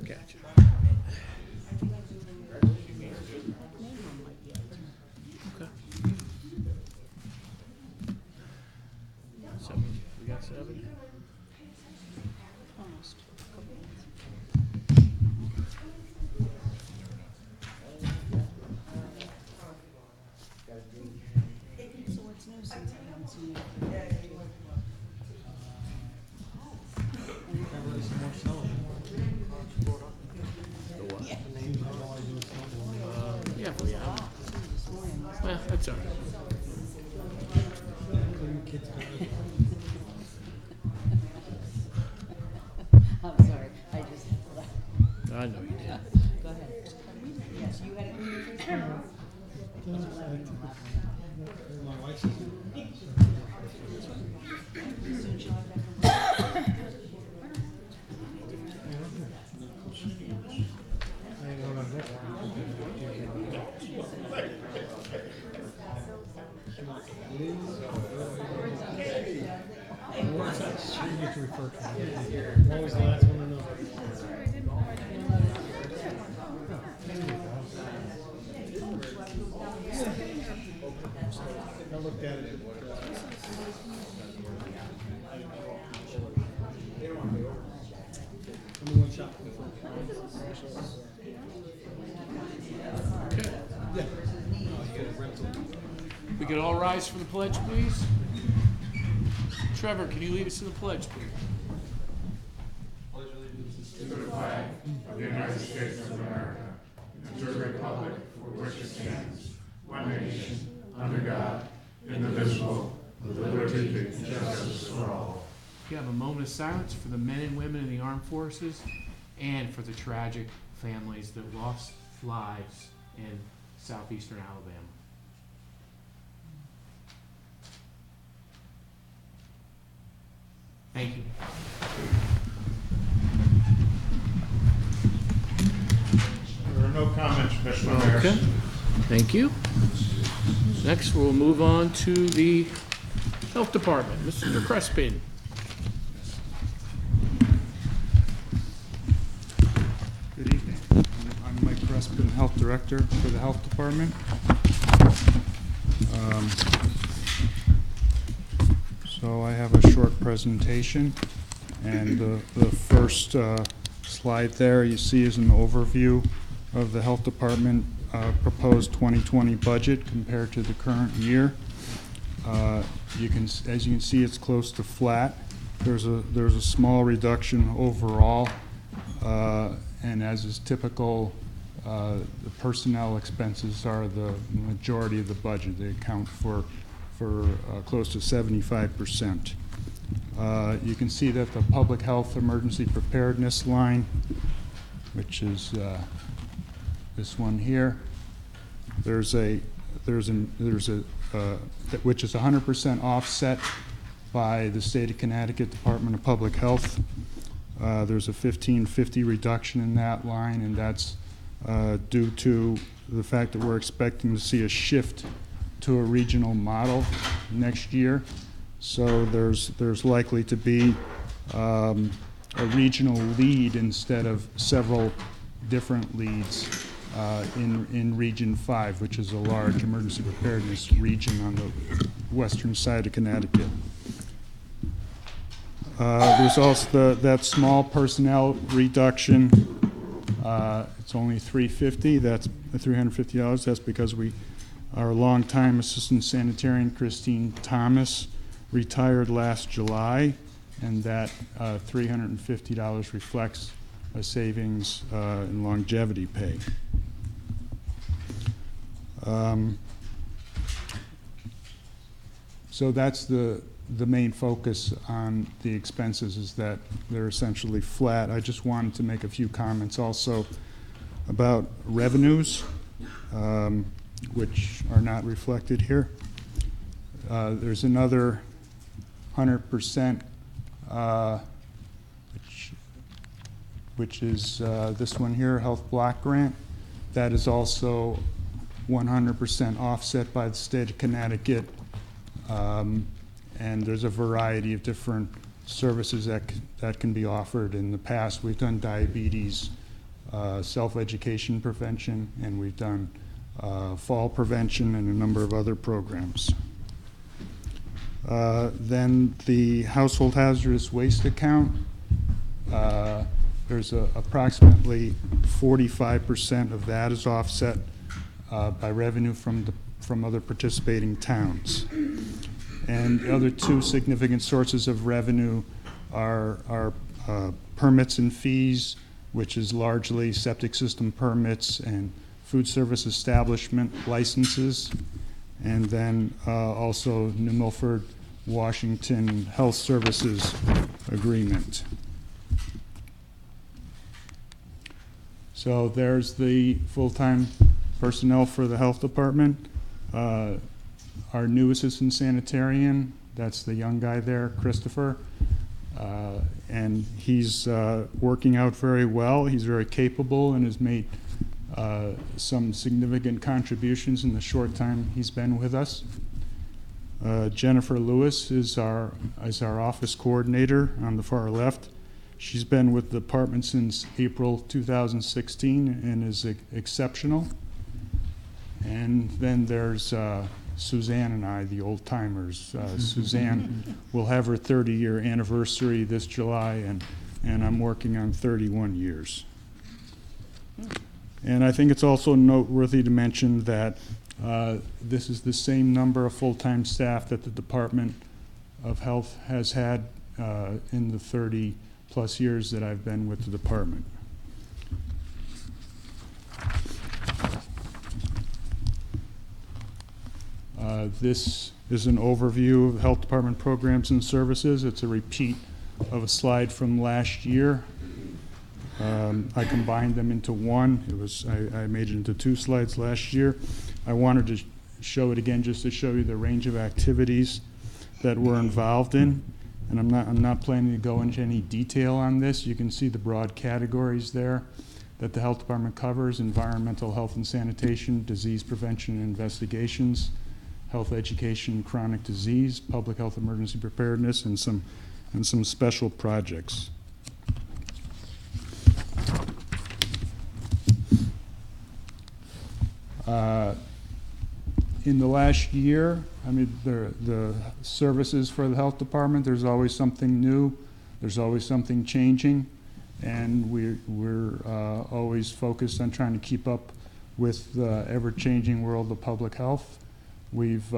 Gotcha. Okay. 7. We got 7. Almost. So what's new since I haven't seen it? Yeah, we have. Well, that's all right. I'm sorry, I just. I know you did. Go ahead. Yes, you had it. My wife says you get to refer to me. What was the last one to know? I looked at it. Only one shot. Okay. Yeah. We could all rise for the pledge, please. Trevor, can you lead us in the pledge, please? To the flag of the United States of America, and to the republic for which it stands, one nation, under God, indivisible, with liberty and justice for all. You have a moment of silence for the men and women in the armed forces and for the tragic families that lost lives in southeastern Alabama. Thank you. There are no comments, Mr. Mayor. Okay, thank you. Next, we'll move on to the Health Department. Mr. Crespin. Good evening. I'm Mike Crespin, Health Director for the Health Department. So I have a short presentation, and the first slide there you see is an overview of the Health Department proposed 2020 budget compared to the current year. As you can see, it's close to flat. There's a small reduction overall, and as is typical, the personnel expenses are the majority of the budget. They account for close to 75%. You can see that the public health emergency preparedness line, which is this one here, which is 100% offset by the state of Connecticut Department of Public Health. There's a 1550 reduction in that line, and that's due to the fact that we're expecting to see a shift to a regional model next year. So there's likely to be a regional lead instead of several different leads in Region 5, which is a large emergency preparedness region on the western side of Connecticut. There's also that small personnel reduction. It's only $350. That's $350. That's because our longtime assistant sanitarian, Christine Thomas, retired last July, and that $350 reflects a savings in longevity pay. So that's the main focus on the expenses, is that they're essentially flat. I just wanted to make a few comments also about revenues, which are not reflected here. There's another 100%, which is this one here, Health Block Grant. That is also 100% offset by the state of Connecticut. And there's a variety of different services that can be offered. In the past, we've done diabetes, self-education prevention, and we've done fall prevention and a number of other programs. Then the household hazardous waste account, there's approximately 45% of that is offset by revenue from other participating towns. And the other two significant sources of revenue are permits and fees, which is largely septic system permits and food service establishment licenses, and then also New Milford, Washington Health Services Agreement. So there's the full-time personnel for the health department. Our new assistant sanitarian, that's the young guy there, Christopher, and he's working out very well. He's very capable and has made some significant contributions in the short time he's been with us. Jennifer Lewis is our office coordinator on the far left. She's been with the department since April 2016 and is exceptional. And then there's Suzanne and I, the old timers. Suzanne will have her 30-year anniversary this July, and I'm working on 31 years. And I think it's also noteworthy to mention that this is the same number of full-time staff that the Department of Health has had in the 30-plus years that I've been with the department. This is an overview of health department programs and services. It's a repeat of a slide from last year. I combined them into one. I made it into two slides last year. I wanted to show it again just to show you the range of activities that we're involved in. And I'm not planning to go into any detail on this. You can see the broad categories there that the health department covers: environmental health and sanitation, disease prevention and investigations, health education, chronic disease, public health emergency preparedness, and some special projects. In the last year, I mean, the services for the health department, there's always something new, there's always something changing, and we're always focused on trying to keep up with the ever-changing world of public health. We've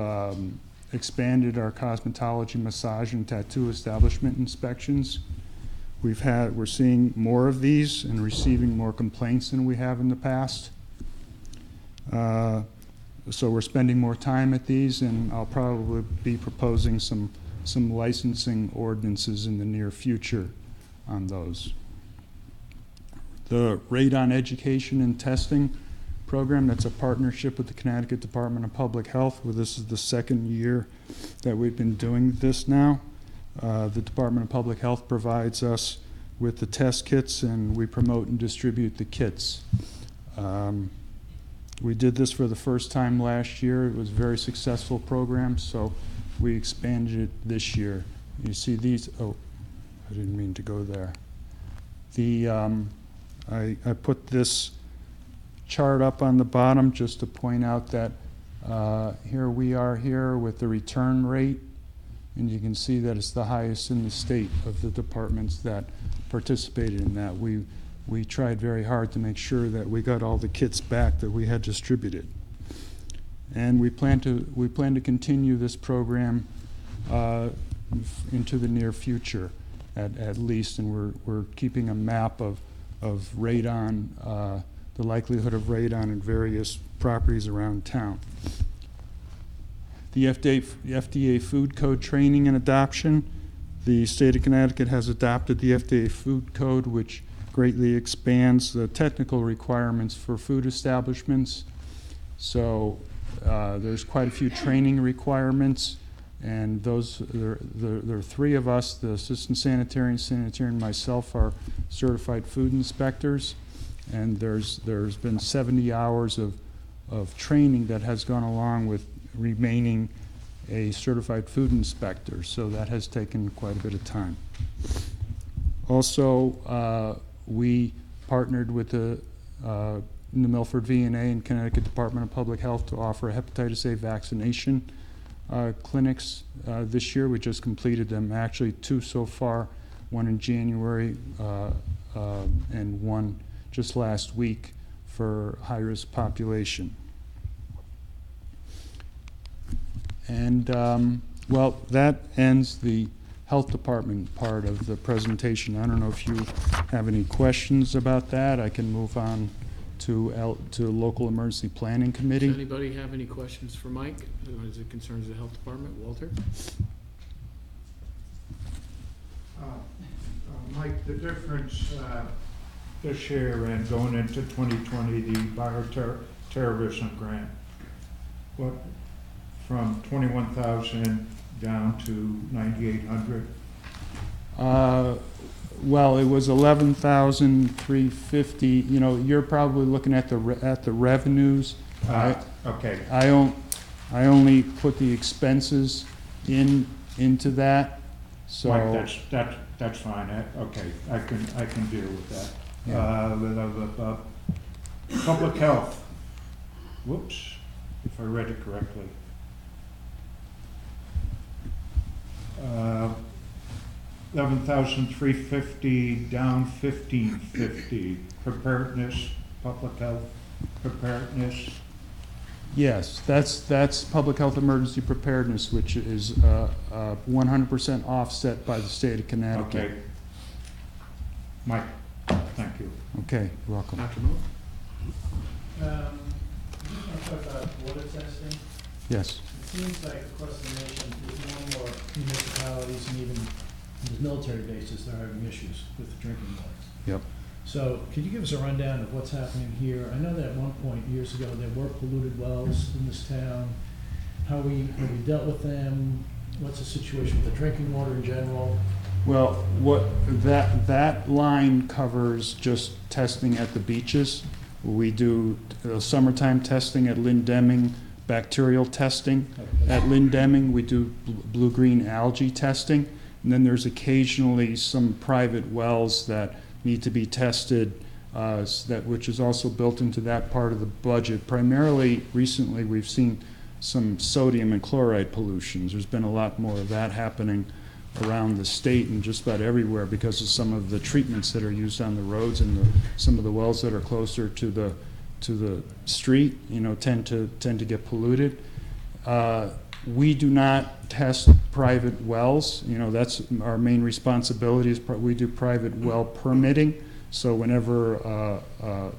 expanded our cosmetology, massage, and tattoo establishment inspections. We're seeing more of these and receiving more complaints than we have in the past. So we're spending more time at these, and I'll probably be proposing some licensing ordinances in the near future on those. The Radon Education and Testing program, that's a partnership with the Connecticut Department of Public Health, where this is the second year that we've been doing this now. The Department of Public Health provides us with the test kits, and we promote and distribute the kits. We did this for the first time last year. It was a very successful program, so we expanded it this year. You see these, oh, I didn't mean to go there. I put this chart up on the bottom just to point out that here we are here with the return rate, and you can see that it's the highest in the state of the departments that participated in that. We tried very hard to make sure that we got all the kits back that we had distributed. And we plan to continue this program into the near future at least, and we're keeping a map of radon, the likelihood of radon in various properties around town. The FDA Food Code training and adoption. The state of Connecticut has adopted the FDA Food Code, which greatly expands the technical requirements for food establishments. So there's quite a few training requirements And there are three of us, the assistant sanitarian, and myself are certified food inspectors. And there's been 70 hours of training that has gone along with remaining a certified food inspector. So that has taken quite a bit of time. Also, we partnered with the Milford VNA and Connecticut Department of Public Health to offer hepatitis A vaccination clinics this year. We just completed them, actually 2 so far, one in January and one just last week for high-risk population. And well, that ends the Health Department part of the presentation. I don't know if you have any questions about that. I can move on to Local Emergency Planning Committee. Does anybody have any questions for Mike as it concerns the Health Department? Walter? Mike, the difference this year and going into 2020, the bioterrorism grant, what, from 21,000 down to 9,800? Well, it was 11,350. You know, you're probably looking at the revenues. Okay. I only put the expenses into that. So Mike, that's fine. Okay, I can deal with that. Yeah. Public health. Whoops, if I read it correctly. 11,350 down 1,550. Preparedness, public health preparedness. yes, that's public health emergency preparedness, which is 100% offset by the state of Connecticut. Okay. Mike, thank you. Okay, you're welcome. Dr. Moore? I just want to talk about water testing. Yes. It seems like across the nation, there's more and more municipalities and even there's military bases that are having issues with drinking water. Yep. So could you give us a rundown of what's happening here? I know that at one point years ago there were polluted wells in this town. Have we dealt with them? What's the situation with the drinking water in general? Well, what that line covers just testing at the beaches. We do summertime testing at Lynn Deming, bacterial testing at Lynn Deming. We do blue-green algae testing. And then there's occasionally some private wells that need to be tested, which is also built into that part of the budget. Primarily, recently, we've seen some sodium and chloride pollutions. There's been a lot more of that happening around the state and just about everywhere because of some of the treatments that are used on the roads, and some of the wells that are closer to the street, you know, tend to get polluted. We do not test private wells. You know, that's our main responsibility. We do private well permitting. So whenever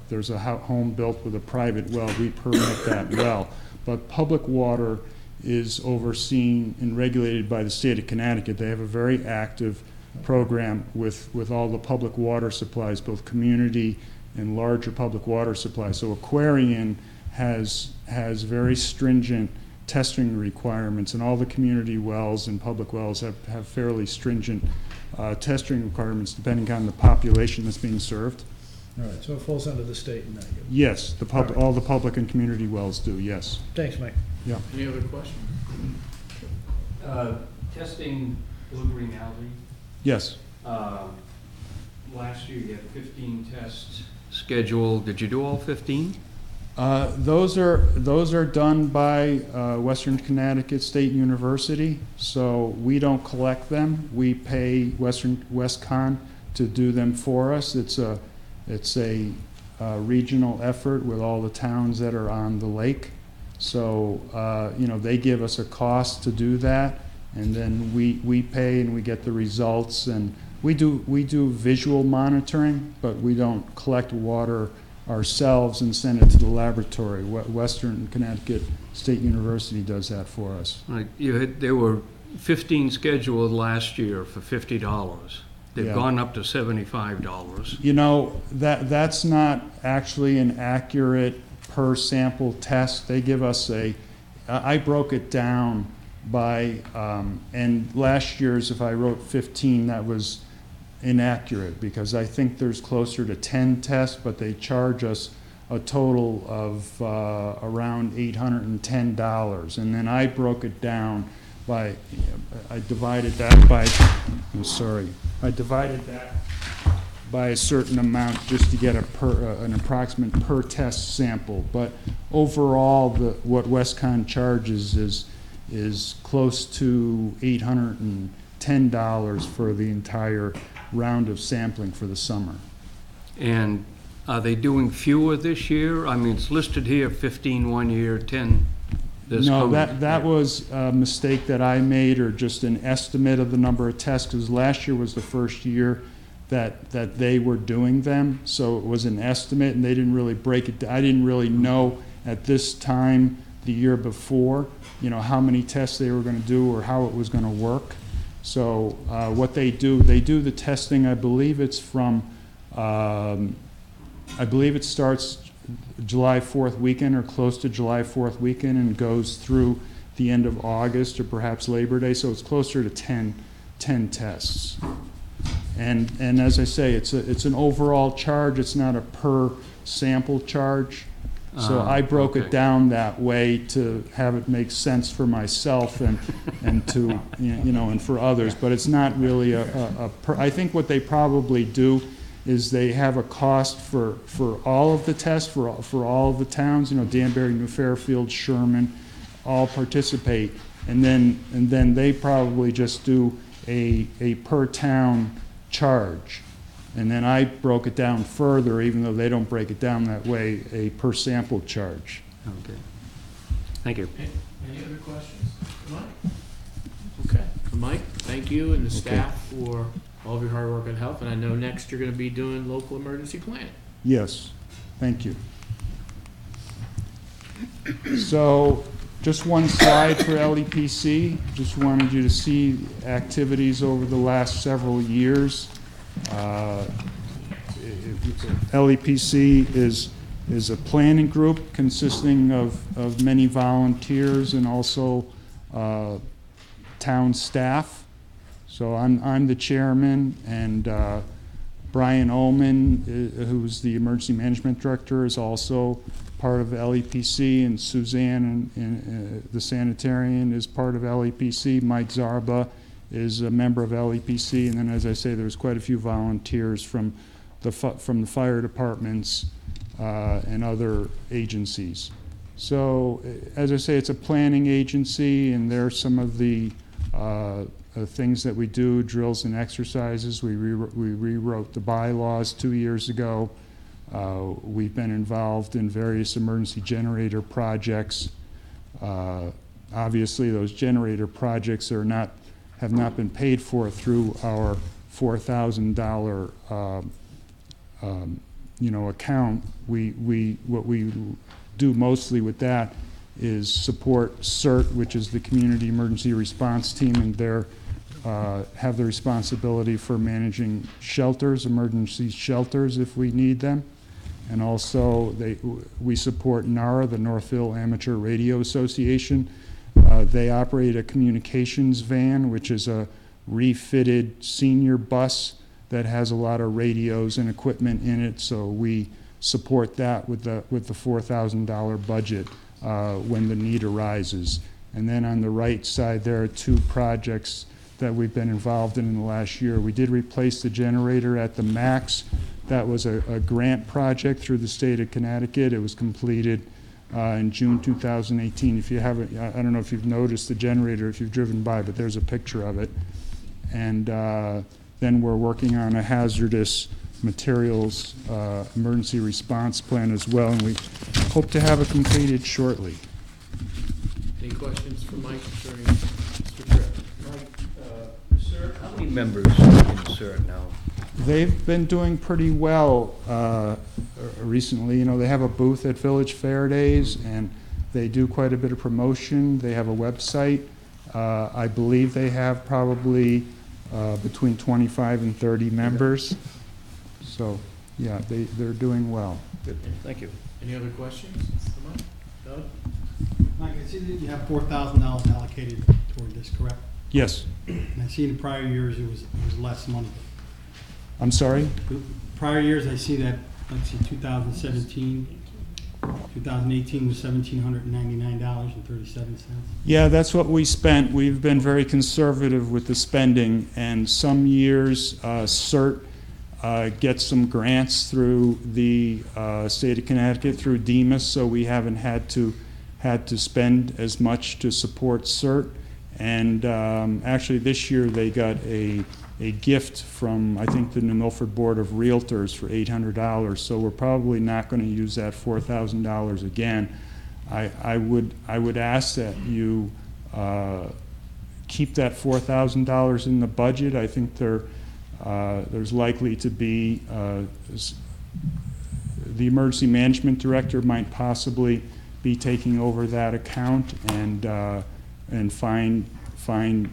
there's a home built with a private well, we permit that well. But public water is overseen and regulated by the state of Connecticut. They have a very active program with all the public water supplies, both community and larger public water supplies. So Aquarian has very stringent testing requirements, and all the community wells and public wells have fairly stringent testing requirements depending on the population that's being served. All right, so it falls under the state in that. Yes, all the public and community wells do, yes. Thanks, Mike. Yeah. Any other questions? Testing blue-green algae. Yes. Last year you had 15 tests scheduled. Did you do all 15? Those are done by Western Connecticut State University, so we don't collect them. We pay WestCon to do them for us. It's a regional effort with all the towns that are on the lake. So you know, they give us a cost to do that, and then we pay and we get the results. And we do visual monitoring, but we don't collect water ourselves and send it to the laboratory. Western Connecticut State University does that for us. Right. There were 15 scheduled last year for $50. They've Yeah. gone up to $75. You know, that's not actually an accurate per sample test. They give us I broke it down and last year's, if I wrote 15, that was inaccurate, because I think there's closer to 10 tests, but they charge us a total of around $810. And then I broke it down by, I divided that by, I divided that by a certain amount just to get an approximate per test sample. But overall, what Westcon charges is close to $810 for the entire round of sampling for the summer. And are they doing fewer this year? I mean, it's listed here, 15 one year, 10 this No, coming. that was a mistake that I made, or just an estimate of the number of tests, because last year was the first year that they were doing them, so it was an estimate, and they didn't really break it down. I didn't really know at this time the year before, how many tests they were going to do or how it was going to work. So what they do the testing, I believe it's from, I believe it starts July 4th weekend or close to July 4th weekend and goes through the end of August or perhaps Labor Day, so it's closer to 10 tests. And as I say, it's an overall charge. It's not a per sample charge. So I broke it down that way to have it make sense for myself and to and for others. But it's not really a per. I think what they probably do is they have a cost for all of the tests for all of the towns. Danbury, New Fairfield, Sherman, all participate, and then they probably just do a per town charge. And then I broke it down further, even though they don't break it down that way, a per sample charge. Okay. Thank you. Any other questions? Mike? Okay. Mike, thank you and the staff for all of your hard work and help. And I know next you're going to be doing local emergency planning. Yes, thank you. So just one slide for LEPC. Just wanted you to see activities over the last several years. LEPC is a planning group consisting of many volunteers and also town staff. So I'm the chairman, and Brian Ullman, who's the emergency management director, is also part of LEPC, and Suzanne, and the sanitarian, is part of LEPC. Mike Zarba is a member of LEPC, and then, as I say, there's quite a few volunteers from the fire departments and other agencies. So, as I say, it's a planning agency, and there are some of the things that we do, drills and exercises. We rewrote the bylaws 2 years ago. We've been involved in various emergency generator projects. Obviously, those generator projects have not been paid for through our $4,000 account. What we do mostly with that is support CERT, which is the Community Emergency Response Team, and they have the responsibility for managing shelters, emergency shelters, if we need them. And also we support NARA, the Northville Amateur Radio Association. They operate a communications van, which is a refitted senior bus that has a lot of radios and equipment in it. So we support that with the $4,000 budget when the need arises. And then on the right side, there are two projects that we've been involved in the last year. We did replace the generator at the Max. That was a grant project through the state of Connecticut. It was completed in June 2018. If you haven't, I don't know if you've noticed the generator if you've driven by, but there's a picture of it. And then we're working on a hazardous materials emergency response plan as well, and we hope to have it completed shortly. Any questions for Mike concerning Mr. Tripp? Sir, how many members in CERT now? They've been doing pretty well recently. They have a booth at Village Fair Days, and they do quite a bit of promotion. They have a website. I believe they have probably between 25 and 30 members. So, yeah, they're doing well. Good, thank you. Any other questions for Mike? Doug? Mike, I see that you have $4,000 allocated this, correct? Yes. And I see in prior years it was less money. I'm sorry? Prior years, I see that, let's see, 2017, 2018 was $1,799.37. Yeah, that's what we spent. We've been very conservative with the spending, and some years CERT gets some grants through the state of Connecticut through DEMA, so we haven't had to spend as much to support CERT. And actually this year they got a gift from, I think, the New Milford Board of Realtors for $800, so we're probably not going to use that $4,000 again. I would ask that you keep that $4,000 in the budget. I think there's likely to be, the emergency management director might possibly be taking over that account and find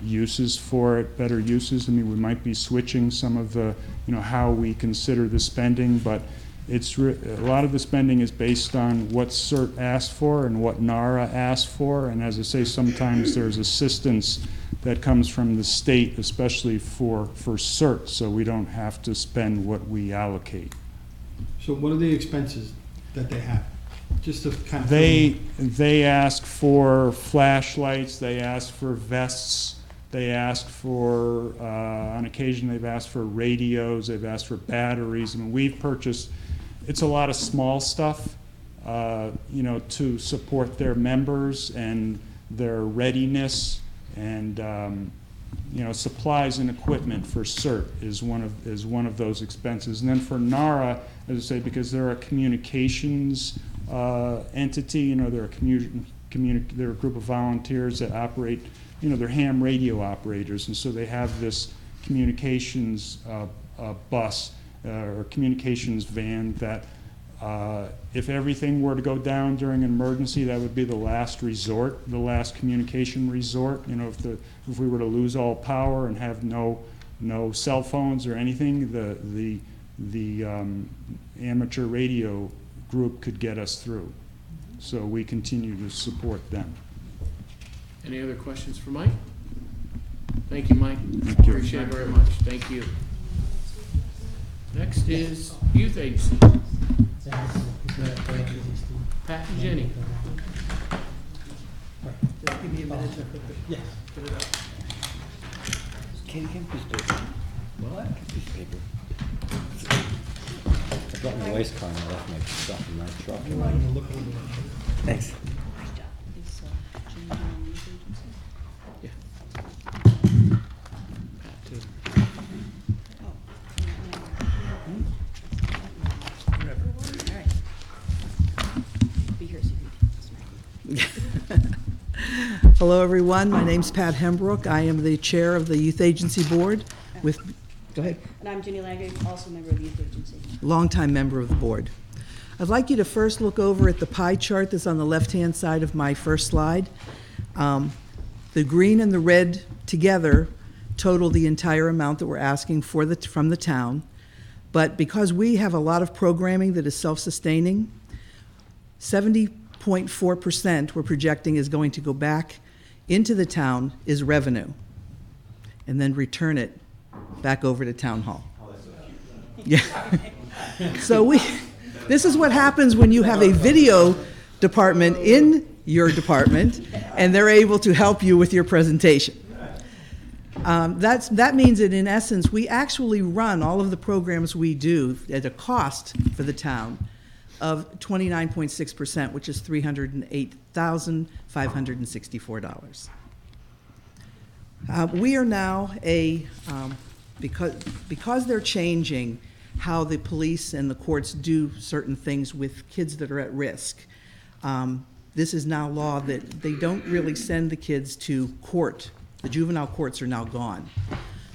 uses for it, better uses. I mean, we might be switching some of the, how we consider the spending, but a lot of the spending is based on what CERT asked for and what NARA asked for, and as I say, sometimes there's assistance that comes from the state, especially for CERT, so we don't have to spend what we allocate. So what are the expenses that they have? Just to kind of... They ask for flashlights, they ask for vests, they ask for, on occasion they've asked for radios, they've asked for batteries. I mean, we've purchased, it's a lot of small stuff, to support their members and their readiness, and supplies and equipment for CERT is one of those expenses. And then for NARA, as I say, because they're a communications entity, they're a they're a group of volunteers that operate, they're ham radio operators, and so they have this communications bus or communications van that if everything were to go down during an emergency, that would be the last resort, the last communication resort. If we were to lose all power and have no cell phones or anything, the amateur radio group could get us through. So we continue to support them. Any other questions for Mike? Thank you, Mike. Thank you. Appreciate it very much. Thank you. Next is Youth Agency. Pat and Jenny. Just give me a minute to put Yeah. it up. Katie, give me a piece of paper. What? Piece of paper. I brought my waste car and I left my stuff in my truck. Thanks. Is, Jim on youth agency? Yeah. Pat, too. Oh. All right. Be here, secret. Hello, everyone. My name's Pat Hembrook. I am the chair of the Youth Agency Board with, go ahead, And I'm Jenny Langley, also a member of the youth agency. longtime member of the board. I'd like you to first look over at the pie chart that's on the left-hand side of my first slide. The green and the red together total the entire amount that we're asking from the town. But because we have a lot of programming that is self-sustaining, 70.4% we're projecting is going to go back into the town is revenue, and then return it back over to town hall. Yeah. So this is what happens when you have a video department in your department, and they're able to help you with your presentation. That means that in essence, we actually run all of the programs we do at a cost for the town of 29.6%, which is $308,564. We are now because they're changing how the police and the courts do certain things with kids that are at risk. This is now law that they don't really send the kids to court. The juvenile courts are now gone.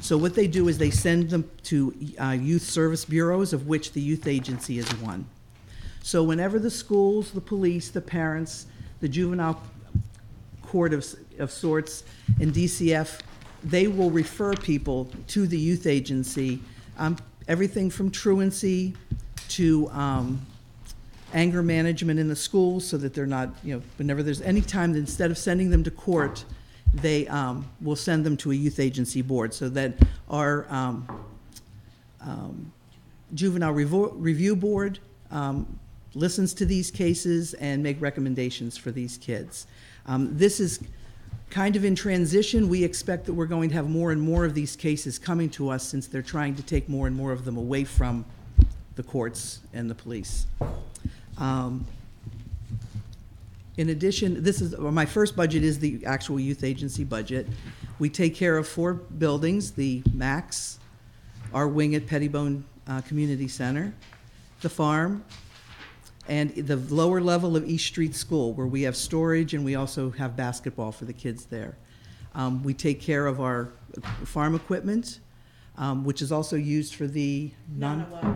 So what they do is they send them to youth service bureaus, of which the youth agency is one. So whenever the schools, the police, the parents, the juvenile court of sorts, and DCF, they will refer people to the youth agency, everything from truancy to anger management in the schools, so that they're not, whenever there's any time that instead of sending them to court, they will send them to a youth agency board, so that our juvenile review board listens to these cases and make recommendations for these kids. This is kind of in transition. We expect that we're going to have more and more of these cases coming to us, since they're trying to take more and more of them away from the courts and the police. In addition, my first budget is the actual youth agency budget. We take care of 4 buildings: the Max, our wing at Pettibone Community Center, the farm, and the lower level of East Street School, where we have storage and we also have basketball for the kids there. We take care of our farm equipment, which is also used for the Nottawa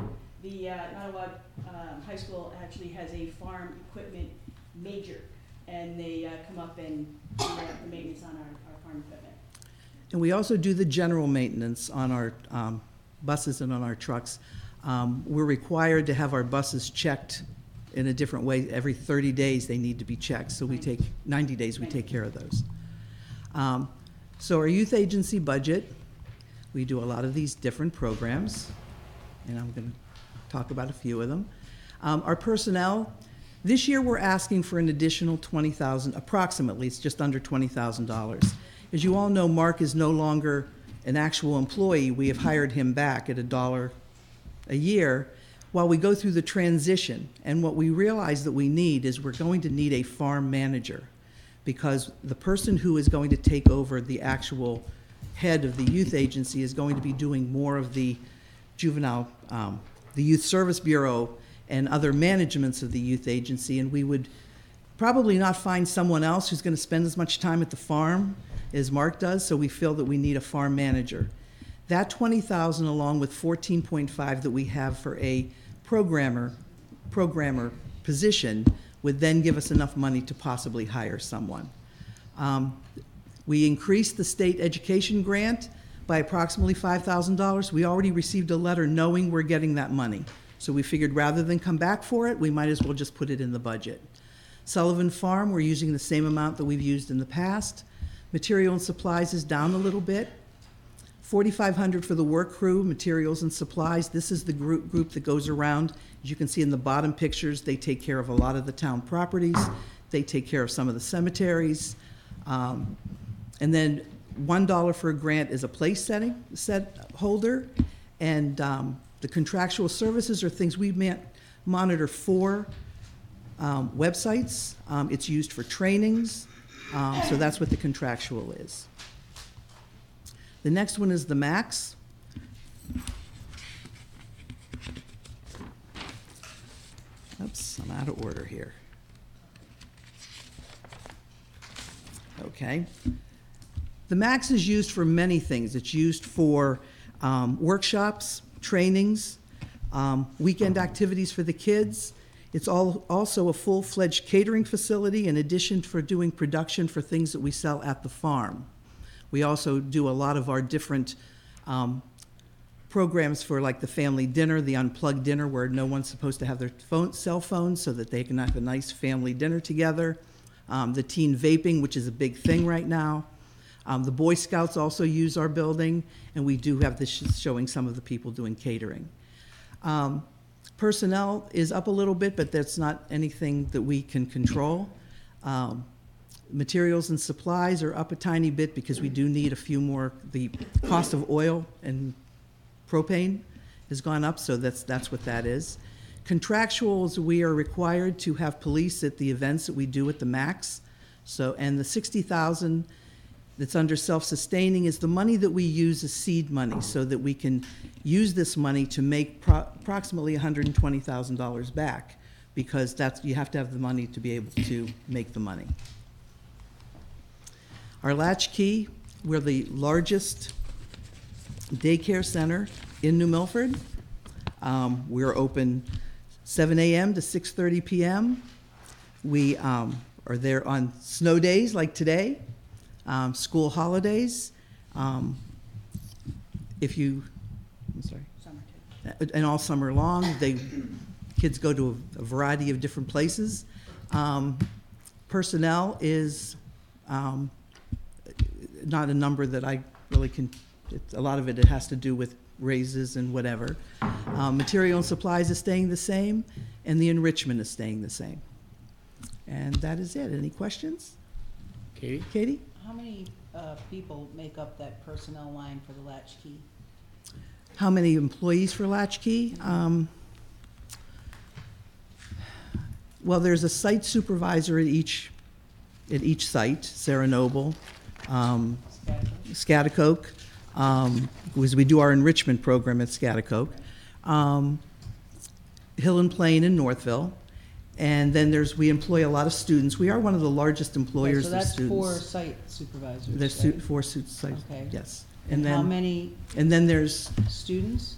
High School actually has a farm equipment major, and they come up and do the maintenance on our farm equipment. And we also do the general maintenance on our buses and on our trucks. We're required to have our buses checked in a different way. Every 30 days they need to be checked, so we take 90 days, we take care of those. So our youth agency budget, we do a lot of these different programs, and I'm going to talk about a few of them. Our personnel, this year we're asking for an additional $20,000, approximately, it's just under $20,000. As you all know, Mark is no longer an actual employee. We have hired him back at $1 a year while we go through the transition. And what we realize that we need is we're going to need a farm manager, because the person who is going to take over the actual head of the youth agency is going to be doing more of the juvenile, the Youth Service Bureau and other managements of the youth agency, and we would probably not find someone else who's going to spend as much time at the farm as Mark does, so we feel that we need a farm manager. That $20,000, along with $14.5 that we have for a programmer position, would then give us enough money to possibly hire someone. We increased the state education grant by approximately $5,000. We already received a letter knowing we're getting that money. So we figured rather than come back for it, we might as well just put it in the budget. Sullivan Farm, we're using the same amount that we've used in the past. Material and supplies is down a little bit. $4,500 for the work crew, materials and supplies. This is the group that goes around. As you can see in the bottom pictures, they take care of a lot of the town properties. They take care of some of the cemeteries. And then $1 for a grant is a place set holder. And the contractual services are things we monitor for websites. It's used for trainings. So that's what the contractual is. The next one is the Max. Oops, I'm out of order here. Okay. The Max is used for many things. It's used for workshops, trainings, weekend activities for the kids. It's also a full-fledged catering facility, in addition for doing production for things that we sell at the farm. We also do a lot of our different programs for, like, the family dinner, the unplugged dinner, where no one's supposed to have their cell phones, so that they can have a nice family dinner together. The teen vaping, which is a big thing right now. The Boy Scouts also use our building, and we do have this showing some of the people doing catering. Personnel is up a little bit, but that's not anything that we can control. Materials and supplies are up a tiny bit because we do need a few more. The cost of oil and propane has gone up, so that's what that is. Contractuals, we are required to have police at the events that we do at the Max. So, and the $60,000 that's under self-sustaining is the money that we use as seed money, so that we can use this money to make approximately $120,000 back, because you have to have the money to be able to make the money. Our latchkey, we're the largest daycare center in New Milford. We're open 7 a.m. to 6:30 p.m. We are there on snow days like today, school holidays. I'm sorry. Summer too. And all summer long, kids go to a variety of different places. Personnel is, not a number that I really can, a lot of it has to do with raises and whatever. Material and supplies is staying the same, and the enrichment is staying the same. And that is it. Any questions? Katie? Katie? How many people make up that personnel line for the latchkey? How many employees for Latchkey? Well, there's a site supervisor at each site, Sarah Noble, Scotticoke, because we do our enrichment program at Scotticoke, Hill and Plain in Northville, and then we employ a lot of students. We are one of the largest employers of students. So that's 4 site supervisors, There's right? 4 sites, Okay. yes. And how many And then there's, students?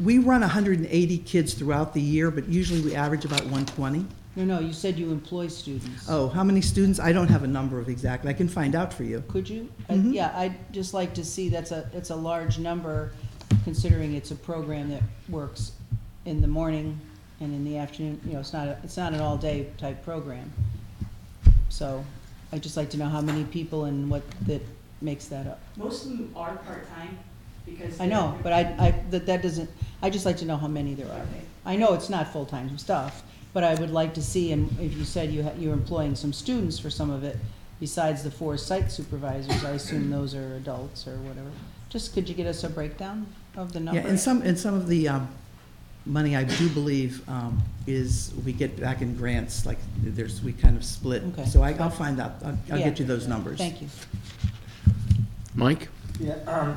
we run 180 kids throughout the year, but usually we average about 120. No, you said you employ students. Oh, how many students? I don't have a number of exactly. I can find out for you. Could you? Mhm. Yeah, I'd just like to see, it's a large number, considering it's a program that works in the morning and in the afternoon. You know, it's not an all-day type program. So I'd just like to know how many people and what that makes that up. Most of them are part-time, because. I know, but that doesn't, I'd just like to know how many there are. Okay. I know it's not full-time stuff, but I would like to see, and if you said you're employing some students for some of it, besides the 4 site supervisors, I assume those are adults or whatever. Just, could you get us a breakdown of the number? Yeah, and some of the money, I do believe, is we get back in grants, like we kind of split. Okay. So I'll find out. I'll Yeah. get you those numbers. Thank you. Mike? Yeah,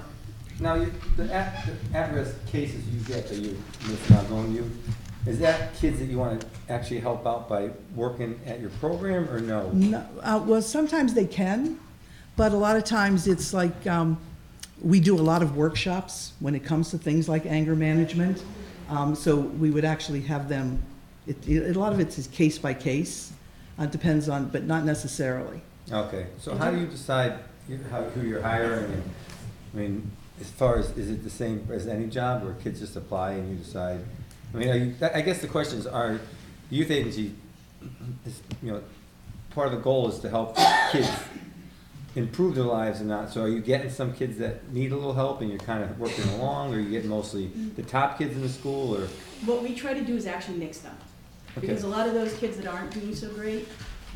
now, the at-risk cases you get that you, Mr. Malone, is that kids that you want to actually help out by working at your program, or no? No, well, sometimes they can, but a lot of times it's like, we do a lot of workshops when it comes to things like anger management. So we would actually have them, a lot of it is case by case, depends on, but not necessarily. Okay, so how do you decide who you're hiring? I mean, as far as, is it the same as any job where kids just apply and you decide? I mean, I guess the questions are, youth agency is, part of the goal is to help kids improve their lives and not, so are you getting some kids that need a little help and you're kind of working along, or are you getting mostly the top kids in the school, or? What we try to do is actually mix them. Okay. Because a lot of those kids that aren't doing so great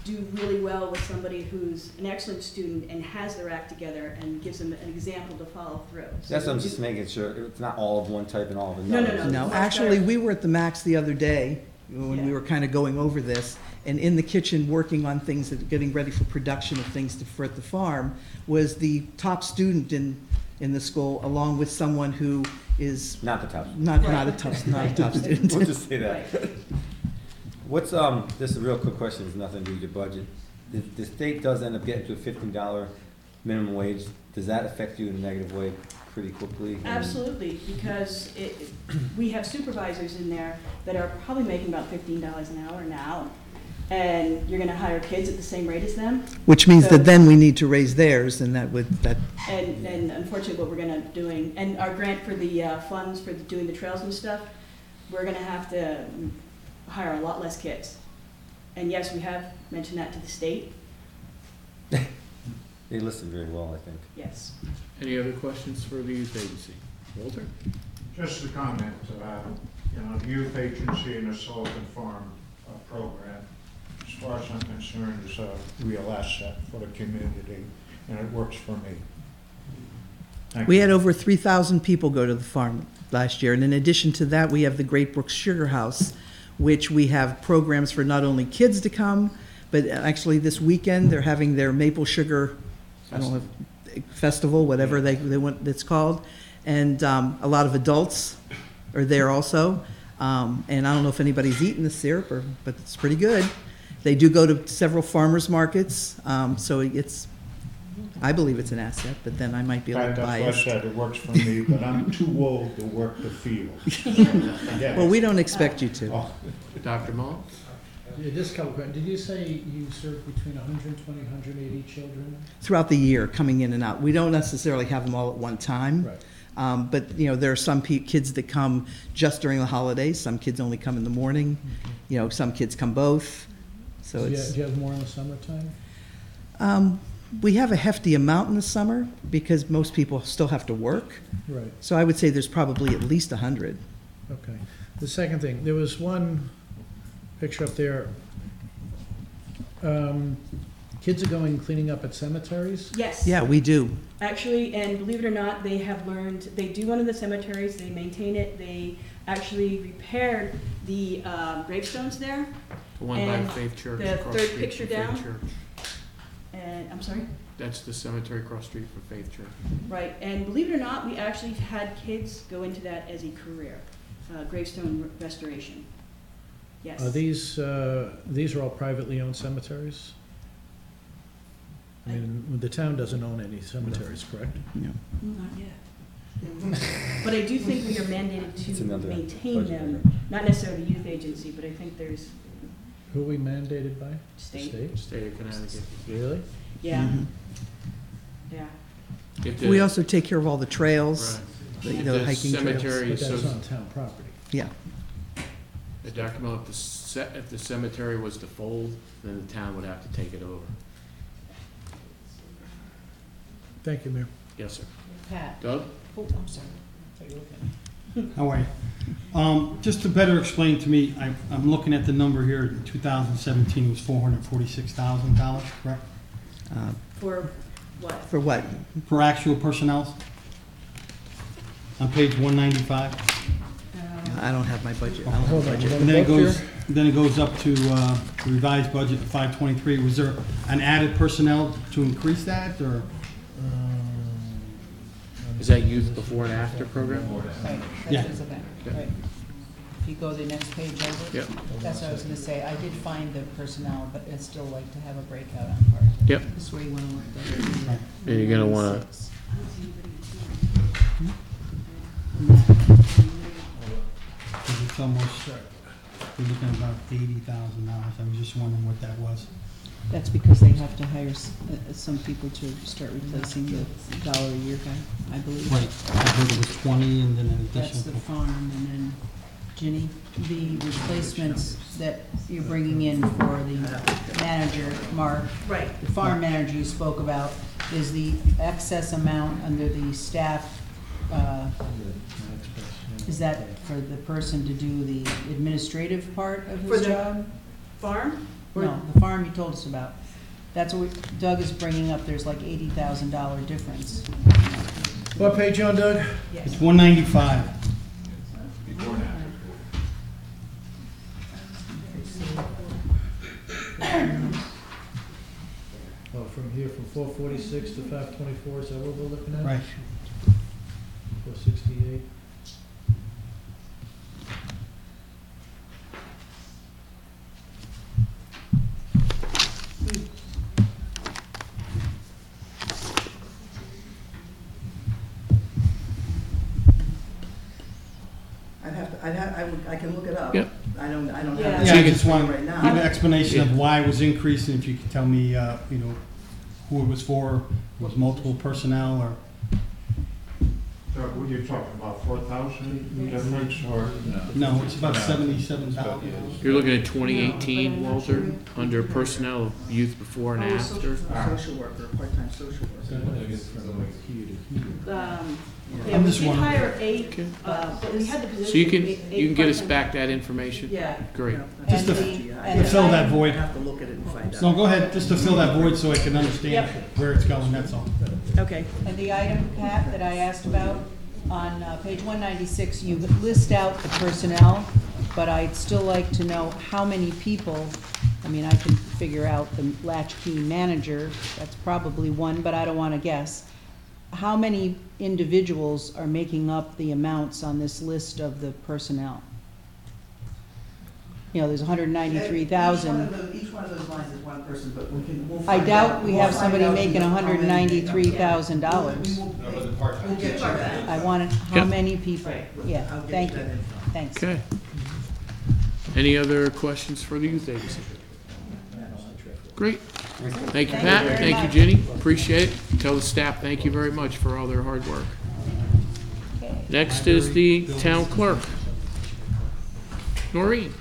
do really well with somebody who's an excellent student and has their act together and gives them an example to follow through. So That's what I'm just making sure, it's not all of one type and all of another. No. No, actually, we were at the Max the other day, when we Yeah. were kind of going over this, and in the kitchen, working on things, getting ready for production of things for at the farm, was the top student in the school, along with someone who is Not the top. not a Right. top student. We'll just say that. Right. What's, this is a real quick question, it's nothing to do with your budget. The state does end up getting to a $15 minimum wage, does that affect you in a negative way pretty quickly? Absolutely, because we have supervisors in there that are probably making about $15 an hour now, and you're gonna hire kids at the same rate as them. Which means So- that then we need to raise theirs, and that. And unfortunately, what we're gonna doing, and our grant for the funds for doing the trails and stuff, we're gonna have to hire a lot less kids. And yes, we have mentioned that to the state, They listen very well, I think. yes. Any other questions for the youth agency? Walter? Just a comment, the youth agency and the Sullivan Farm program, as far as I'm concerned, is a real asset for the community, and it works for me. Thank We you. had over 3,000 people go to the farm last year, and in addition to that, we have the Great Brooks Sugar House, which we have programs for not only kids to come, but actually this weekend, they're having their maple sugar, I don't know, festival, whatever they want, it's called, and a lot of adults are there also, and I don't know if anybody's eaten the syrup, but it's pretty good. They do go to several farmers markets, so I believe it's an asset, but then I might be a little That's why I biased. said it works for me, but I'm too old to work the field. Well, we don't expect you to. Oh. Dr. Mull? Yeah, just a couple questions. Did you say you serve between 120, 180 children? Throughout the year, coming in and out. We don't necessarily have them all at one time. Right. But, there are some kids that come just during the holidays. Some kids only come in the morning. Some kids come both. So Do it's, you have more in the summertime? We have a hefty amount in the summer because most people still have to work. Right, So I would say there's probably at least 100. okay. The second thing, there was one picture up there. Kids are going cleaning up at cemeteries? Yes. Yeah, we do. Actually, and believe it or not, they have learned, they do one of the cemeteries, they maintain it, they actually repaired the gravestones there. The one by And Faith Church, the across the third street picture from Faith down. Church. And, I'm sorry? That's the cemetery across the street from Faith Church. Right, and believe it or not, we actually had kids go into that as a career, gravestone restoration. Yes. Are these are all privately owned cemeteries? I mean, the town doesn't own any cemeteries, correct? No. Not yet. But I do think we are mandated It's to another maintain budget them, item. not necessarily the youth agency, but I think there's Who are we mandated by? state. State of Connecticut. Really? Yeah, Mhm. yeah. If the- We also take care of all the trails, Right. the, If you know, the hiking trails. cemetery, But that's so, on town property. Yeah. Dr. Miller, if the cemetery was to fold, then the town would have to take it over. Thank you, Mayor. Yes, sir. Pat, Doug? oh, I'm sorry. I thought you were looking. How are you? Just to better explain to me, I'm looking at the number here, in 2017 was $446,000, correct? For what? For what? For actual personnel? On page 195? I don't have my budget. I don't have Hold a on, budget. you And then it Book goes, then it goes up to revised budget of 523. Was there an added personnel to increase that, or? Is that youth before and after program? Right, Yeah. that's what's about, Yeah. right. If you go to the next page over. Yep. That's what I was gonna say. I did find the personnel, but I'd still like to have a breakout on part. Yep. This way you wanna look at it. And you're gonna wanna, Because it's almost, we're looking at about $80,000. I was just wondering what that was. That's because they have to hire some people to start replacing the dollar a year guy, I believe. Right, I heard it was 20 and then an That's the additional. farm, and then, Ginny, the replacements that you're bringing in for the manager, Mark, Right. the farm manager you spoke about, is the excess amount under the staff, is that for the person to do the administrative part of For his the- job? Farm? No, the farm you told us about. That's what Doug is bringing up, there's like $80,000 difference. What page you on, Doug? It's 195. Oh, from here, from 446 to 524, is that what we're looking at? Right. 468. I can look it up. Yep. I don't Yeah. Yeah, So I you just want right now. an explanation of why it was increased, and if you could tell me, you know, who it was for, was multiple personnel, or? Doug, were you talking about 4,000 difference or? No, it's about 77,000. you're looking at 2018, Walter, under personnel of youth before and after. Social worker, part-time social worker. Yeah, I'm we just did wondering. hire eight, Okay. but we had the position. So you can, eight you can get us part-time- back that information? Yeah. Great. Just to, And to fill that I void. have to look at it and find out. No, go ahead, just to fill that void so I can understand Yep. where it's going, that's all. Okay. And the item, Pat, that I asked about, on page 196, you list out the personnel, but I'd still like to know how many people, I mean, I can figure out the latchkey manager, that's probably one, but I don't want to guess. How many individuals are making up the amounts on this list of the personnel? You know, there's 193,000. Each one of those lines is one person, but we'll I find doubt out. we We'll have find somebody out making how many- $193,000. We'll get you that. I wanted, how Yep. many people? Yeah, I'll get thank you you, that info. thanks. Okay. Any other questions for the youth agency? Great. Thank you, Thank Pat. you very Thank you, much. Ginny. Appreciate it. Tell the staff, thank you very much for all their hard work. Okay. Next is the town clerk. Noreen.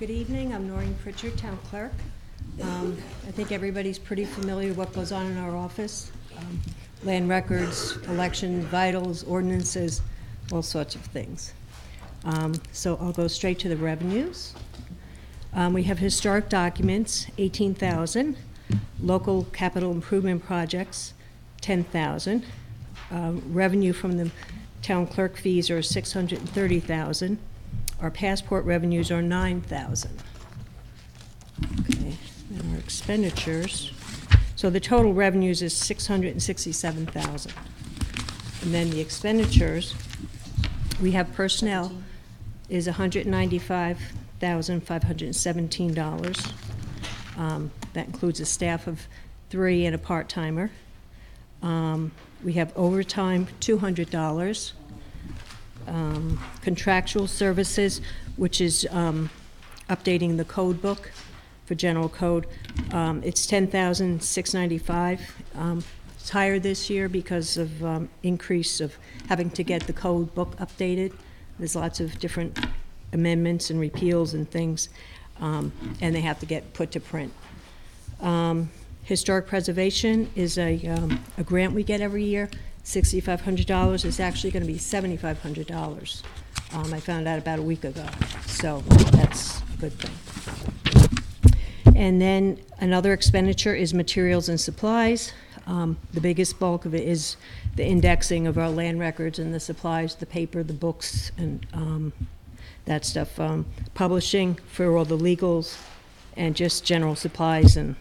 Good evening, I'm Noreen Pritchard, Town Clerk. I think everybody's pretty familiar with what goes on in our office. Land records, election, vitals, ordinances, all sorts of things. So I'll go straight to the revenues. We have historic documents, 18,000. Local capital improvement projects, 10,000. Revenue from the town clerk fees are 630,000. Our passport revenues are 9,000. Okay, and our expenditures. So the total revenues is 667,000. And then the expenditures, we have personnel is $195,517. That includes a staff of 3 and a part-timer. We have overtime, $200. Contractual services, which is updating the code book for general code. It's $10,695. It's higher this year because of increase of having to get the code book updated. There's lots of different amendments and repeals and things, and they have to get put to print. Historic preservation is a grant we get every year, $6,500. It's actually going to be $7,500. I found out about a week ago, so that's a good thing. And then another expenditure is materials and supplies. The biggest bulk of it is the indexing of our land records and the supplies, the paper, the books, and that stuff. Publishing for all the legals and just general supplies and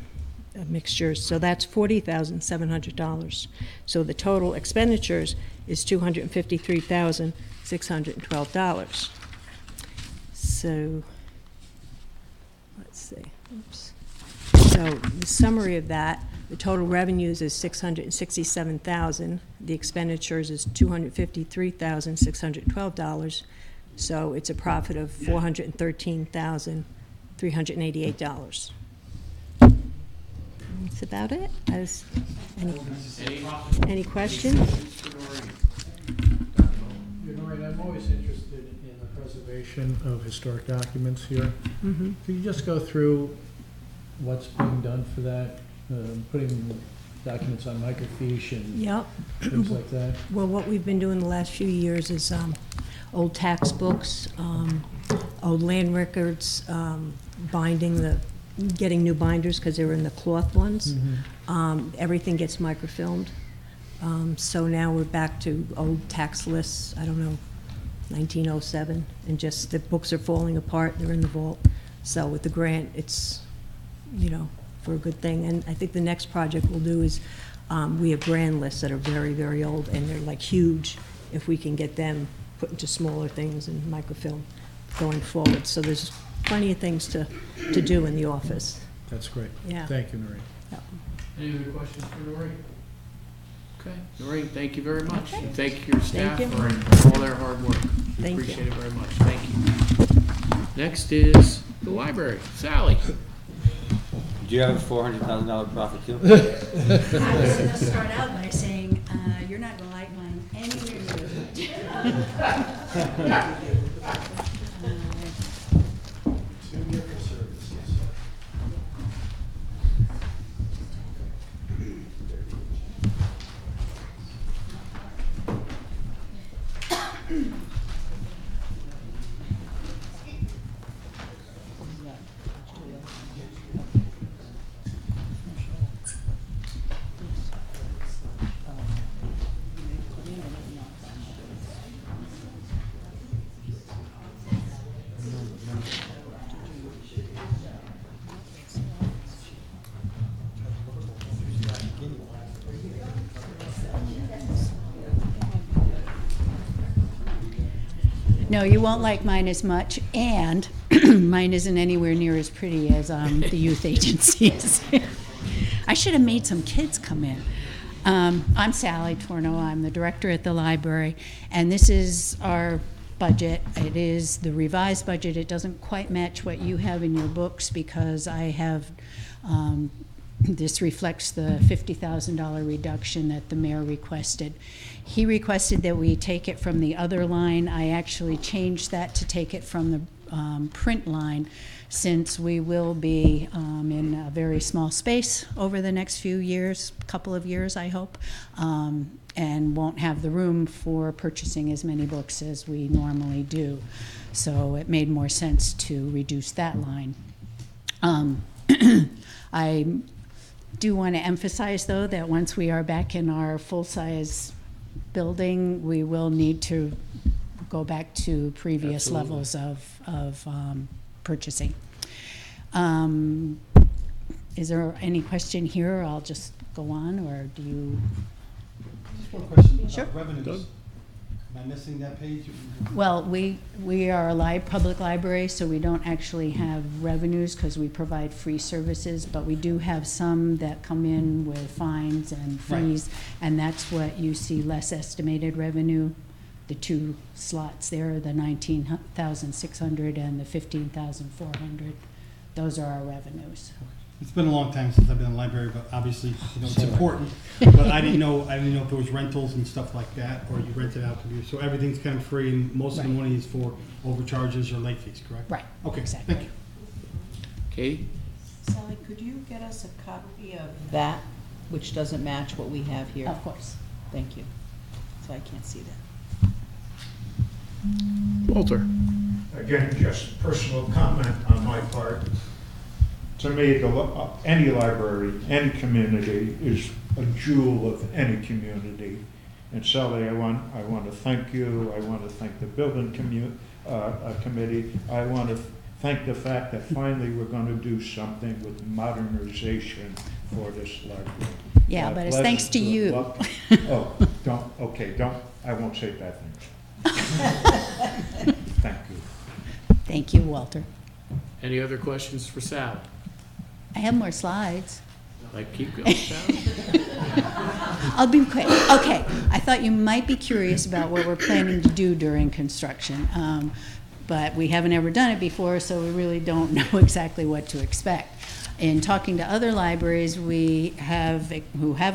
mixtures. So that's $40,700. So the total expenditures is $253,612. So let's see. Oops. So the summary of that, the total revenues is $667,000. The expenditures is $253,612. So it's a profit of $413,388. That's about it. Any questions? Noreen, I'm always interested in the preservation of historic documents here. Mm-hmm. Could you just go through what's being done for that? Putting documents on microfiche and Yep. things like that? Well, what we've been doing the last few years is old tax books, old land records, getting new binders because they were in the cloth ones. Mm-hmm. Everything gets microfilmed. So now we're back to old tax lists, I don't know, 1907, and just the books are falling apart, they're in the vault. So with the grant, it's, for a good thing. And I think the next project we'll do is, we have grand lists that are very, very old, and they're like huge, if we can get them put into smaller things and microfilm going forward. So there's plenty of things to do in the office. That's great. Yeah. Thank you, Noreen. Yep. Any other questions for Noreen? Okay, Noreen, thank you very much. Okay. And thank your staff Thank for all their hard work. We Thank you. appreciate it very much. Thank you. Next is the library. Sally. Do you have a $400,000 profit too? I was going to start out by saying, you're not going to like mine anywhere near. No, you won't like mine as much, and mine isn't anywhere near as pretty as the youth agencies. I should have made some kids come in. I'm Sally Torno. I'm the director at the library, and this is our budget. It is the revised budget. It doesn't quite match what you have in your books because I have This reflects the $50,000 reduction that the mayor requested. He requested that we take it from the other line. I actually changed that to take it from the print line, since we will be in a very small space over the next few years, couple of years, I hope, and won't have the room for purchasing as many books as we normally do. So it made more sense to reduce that line. I do want to emphasize, though, that once we are back in our full-size building, we will need to go back to previous levels of purchasing. Is there any question here? I'll just go on, or do you? Just one question. Sure. Revenues. Am I missing that page? Well, we are a public library, so we don't actually have revenues because we provide free services, but we do have some that come in with fines and fees, and that's what you see less estimated revenue. The two slots there, the 19,600 and the 15,400. Those are our revenues. It's been a long time since I've been in the library, but obviously, you know, it's important. But I didn't know if there was rentals and stuff like that, or you rent it out to you. So everything's kind of free, and most of the money is for overcharges or late fees, correct? Right. Okay, Exactly. thank you. Katie? Sally, could you get us a copy of that, which doesn't match what we have here? Of course. Thank you. So I can't see that. Walter? Again, just personal comment on my part. To me, any library, any community is a jewel of any community. And Sally, I want to thank you. I want to thank the building committee. I want to thank the fact that finally we're going to do something with modernization for this library. Yeah, but it's thanks to you. I won't say bad things. Thank you. Thank you, Walter. Any other questions for Sal? I have more slides. Like, keep going, Sal? I'll be quick. Okay, I thought you might be curious about what we're planning to do during construction, but we haven't ever done it before, so we really don't know exactly what to expect. In talking to other libraries who have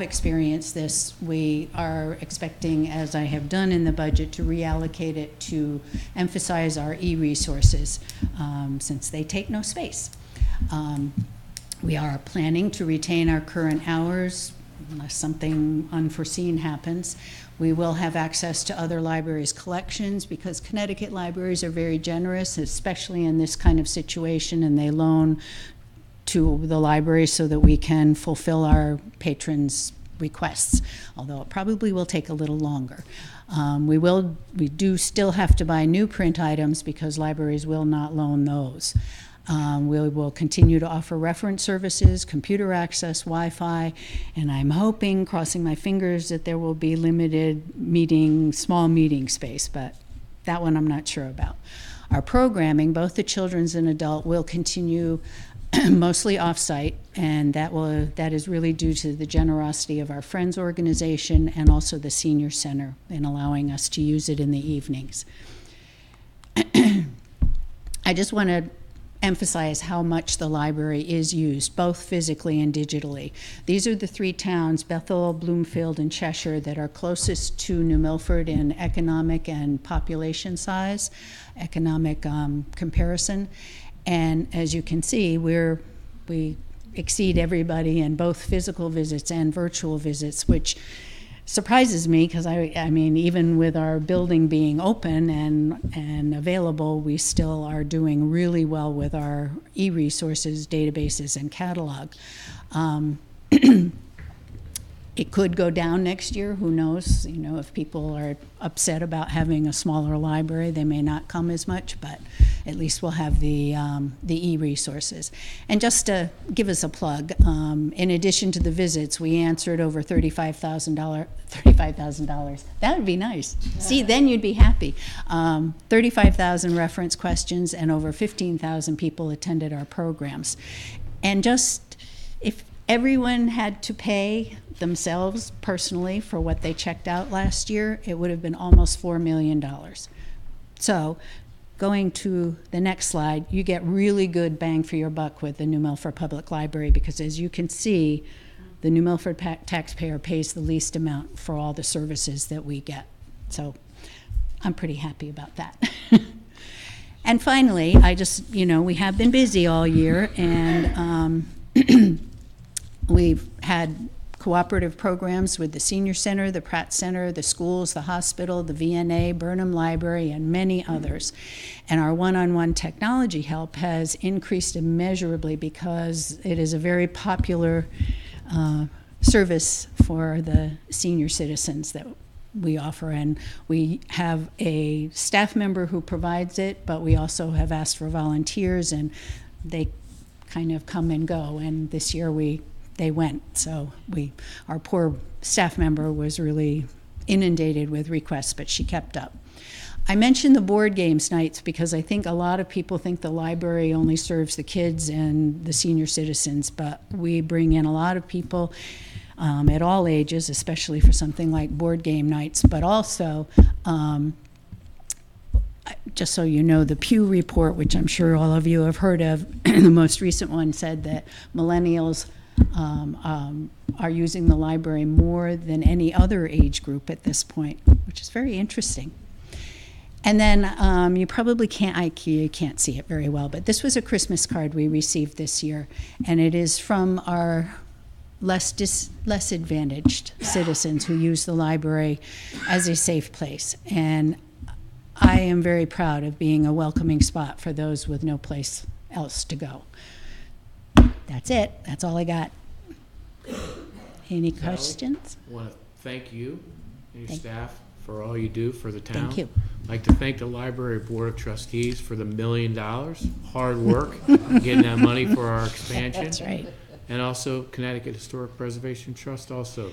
experienced this, we are expecting, as I have done in the budget, to reallocate it to emphasize our e-resources, since they take no space. We are planning to retain our current hours unless something unforeseen happens. We will have access to other libraries' collections because Connecticut libraries are very generous, especially in this kind of situation, and they loan to the library so that we can fulfill our patrons' requests, although it probably will take a little longer. We do still have to buy new print items because libraries will not loan those. We will continue to offer reference services, computer access, Wi-Fi, and I'm hoping, crossing my fingers, that there will be limited small meeting space, but that one I'm not sure about. Our programming, both the children's and adult, will continue mostly off-site, and that is really due to the generosity of our Friends organization and also the Senior Center in allowing us to use it in the evenings. I just want to emphasize how much the library is used, both physically and digitally. These are the three towns, Bethel, Bloomfield, and Cheshire, that are closest to New Milford in economic and population size, economic comparison. And as you can see, we exceed everybody in both physical visits and virtual visits, which surprises me because I mean, even with our building being open and available, we still are doing really well with our e-resources, databases, and catalog. It could go down next year, who knows? You know, if people are upset about having a smaller library, they may not come as much, but at least we'll have the e-resources. And just to give us a plug, in addition to the visits, we answered over $35,000. That would be nice. See, then you'd be happy. 35,000 reference questions, and over 15,000 people attended our programs. And just, if everyone had to pay themselves personally for what they checked out last year, it would have been almost $4 million. So going to the next slide, you get really good bang for your buck with the New Milford Public Library, because as you can see, the New Milford taxpayer pays the least amount for all the services that we get. So I'm pretty happy about that. And finally, I just, we have been busy all year, and we've had cooperative programs with the Senior Center, the Pratt Center, the schools, the hospital, the VNA, Burnham Library, and many others. And our one-on-one technology help has increased immeasurably because it is a very popular service for the senior citizens that we offer. And we have a staff member who provides it, but we also have asked for volunteers, and they kind of come and go. And this year they went. So our poor staff member was really inundated with requests, but she kept up. I mentioned the board games nights because I think a lot of people think the library only serves the kids and the senior citizens, but we bring in a lot of people at all ages, especially for something like board game nights, but also just so you know, the Pew report, which I'm sure all of you have heard of, the most recent one said that millennials are using the library more than any other age group at this point, which is very interesting. And then you probably you can't see it very well, but this was a Christmas card we received this year, and it is from our less advantaged citizens who use the library as a safe place. And I am very proud of being a welcoming spot for those with no place else to go. That's it. That's all I got. Any questions? I want to thank you and your Thank staff for all you do for the town. Thank you. I'd like to thank the Library Board of Trustees for the $1 million. Hard work getting that money for our expansion. That's right. And also Connecticut Historic Preservation Trust also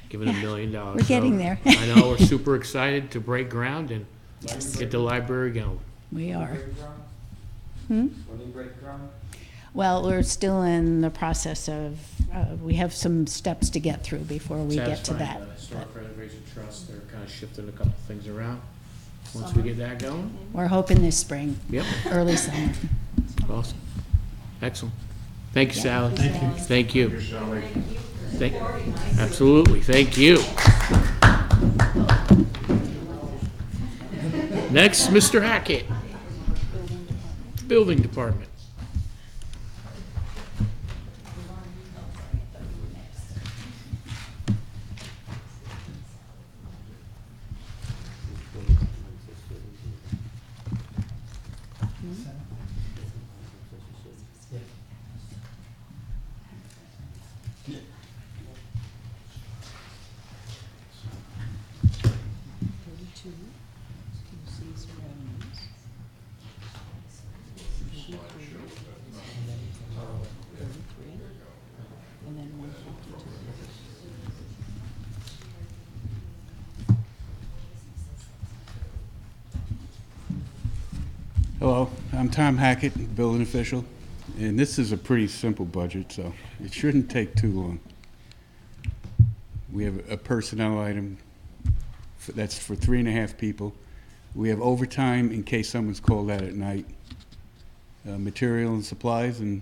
giving $1 million. We're getting there. I know we're super excited to break ground and get the library going. We are. When do you break ground? Well, we're still in the process of, we have some steps to get through before we get to that. The Historic Preservation Trust, they're kind of shifting a couple things around. Once we get that going. We're hoping this spring, Yep. early summer. Awesome. Excellent. Thank you, Sally. Thank you. Thank you. Absolutely. Thank you. Next, Mr. Hackett. Building Department. Hello, I'm Tom Hackett, building official, and this is a pretty simple budget, so it shouldn't take too long. We have a personnel item that's for 3.5 people. We have overtime in case someone's called out at night, material and supplies, and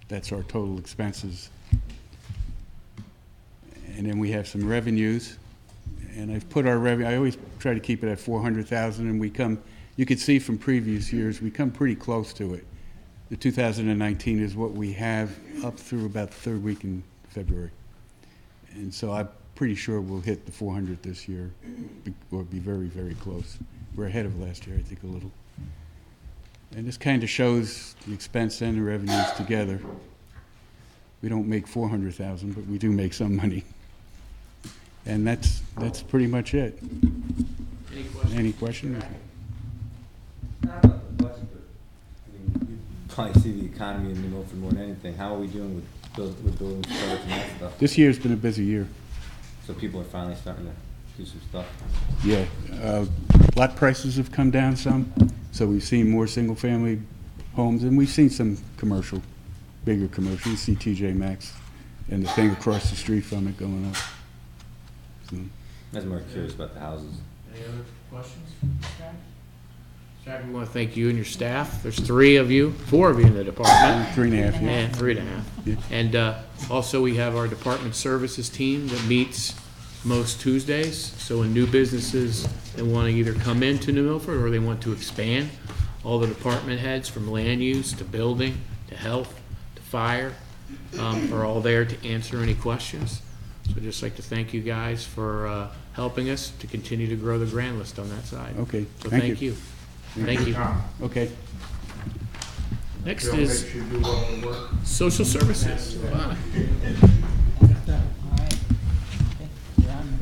that's our total expenses. And then we have some revenues, and I've put our revenue, I always try to keep it at 400,000, and we come, you could see from previous years, we come pretty close to it. The 2019 is what we have up through about the third week in February. And so I'm pretty sure we'll hit the 400 this year, or be very, very close. We're ahead of last year, I think, a little. And this kind of shows the expense and the revenues together. We don't make 400,000, but we do make some money. And that's pretty much it. Any questions? Any questions? Not about the budget, but, I mean, you probably see the economy in New Milford more than anything. How are we doing with building starts and that stuff? This year's been a busy year. So people are finally starting to do some stuff. Yeah, lot prices have come down some, so we've seen more single-family homes, and we've seen some commercial, bigger commercial. You see TJ Maxx and the thing across the street from it going up. So, I was more curious about the houses. Any other questions? Jack, we want to thank you and your staff. There's 4 of you in the department. 3.5, yeah. And 3.5. Yeah. And also, we have our department services team that meets most Tuesdays. So when new businesses that want to either come into New Milford or they want to expand, all the department heads from land use to building to health to fire are all there to answer any questions. So I'd just like to thank you guys for helping us to continue to grow the grand list on that side. Okay, So thank thank you. you. Thank you. Okay. Next Bill is makes you do all the work. social services. Wow. All right. Okay, you're on.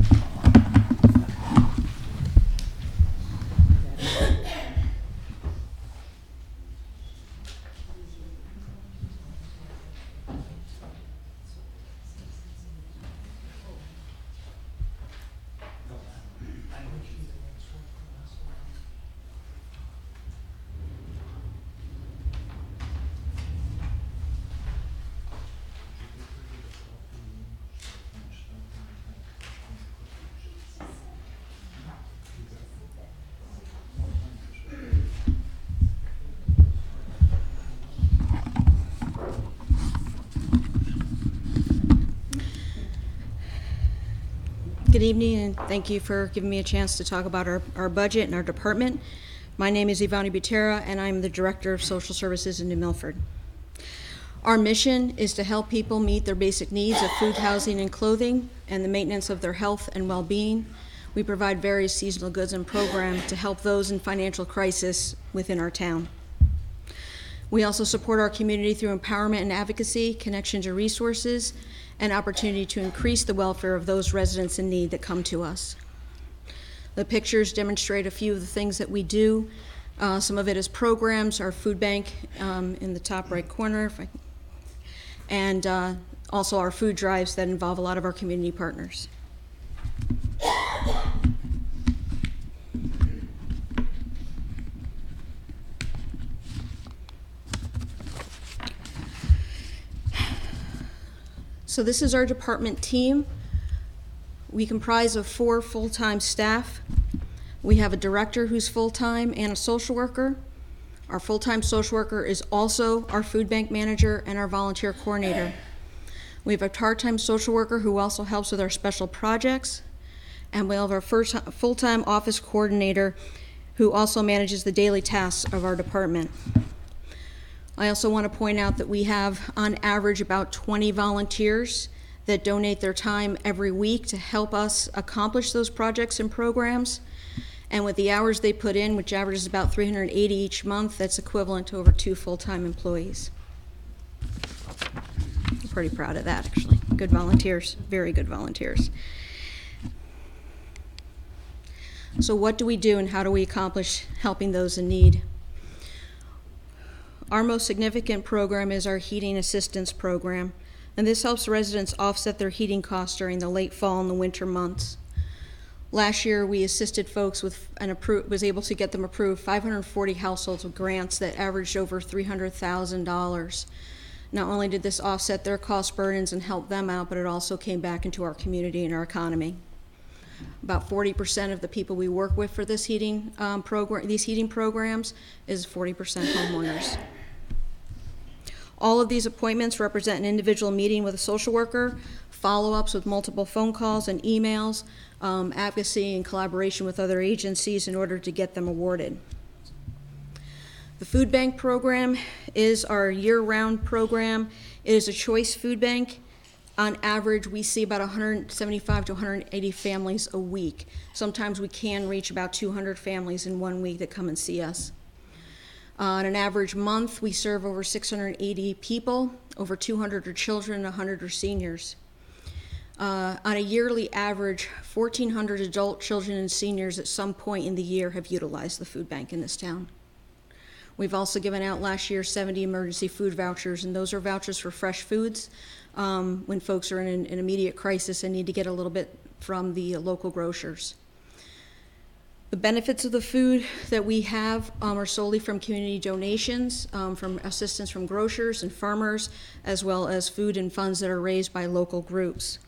Good evening, and thank you for giving me a chance to talk about our budget and our department. My name is Ivani Butera, and I'm the Director of Social Services in New Milford. Our mission is to help people meet their basic needs of food, housing, and clothing, and the maintenance of their health and well-being. We provide various seasonal goods and programs to help those in financial crisis within our town. We also support our community through empowerment and advocacy, connection to resources, and opportunity to increase the welfare of those residents in need that come to us. The pictures demonstrate a few of the things that we do. Some of it is programs, our food bank in the top right corner, and also our food drives that involve a lot of our community partners. So this is our department team. We comprise of 4 full-time staff. We have a director who's full-time and a social worker. Our full-time social worker is also our food bank manager and our volunteer coordinator. We have a part-time social worker who also helps with our special projects. And we have our first full-time office coordinator who also manages the daily tasks of our department. I also want to point out that we have, on average, about 20 volunteers that donate their time every week to help us accomplish those projects and programs. And with the hours they put in, which averages about 380 each month, that's equivalent to over 2 full-time employees. I'm pretty proud of that, actually. Good volunteers, very good volunteers. So what do we do and how do we accomplish helping those in need? Our most significant program is our heating assistance program, and this helps residents offset their heating costs during the late fall and the winter months. Last year, we assisted folks with was able to get them approved 540 households with grants that averaged over $300,000. Not only did this offset their cost burdens and help them out, but it also came back into our community and our economy. About 40% of the people we work with for this heating these heating programs is 40% homeowners. All of these appointments represent an individual meeting with a social worker, follow-ups with multiple phone calls and emails, advocacy and collaboration with other agencies in order to get them awarded. The food bank program is our year-round program. It is a choice food bank. On average, we see about 175 to 180 families a week. Sometimes we can reach about 200 families in 1 week that come and see us. On an average month, we serve over 680 people, over 200 are children, 100 are seniors. On a yearly average, 1,400 adult children and seniors at some point in the year have utilized the food bank in this town. We've also given out last year 70 emergency food vouchers, and those are vouchers for fresh foods when folks are in an immediate crisis and need to get a little bit from the local grocers. The benefits of the food that we have are solely from community donations, from assistance from grocers and farmers, as well as food and funds that are raised by local groups.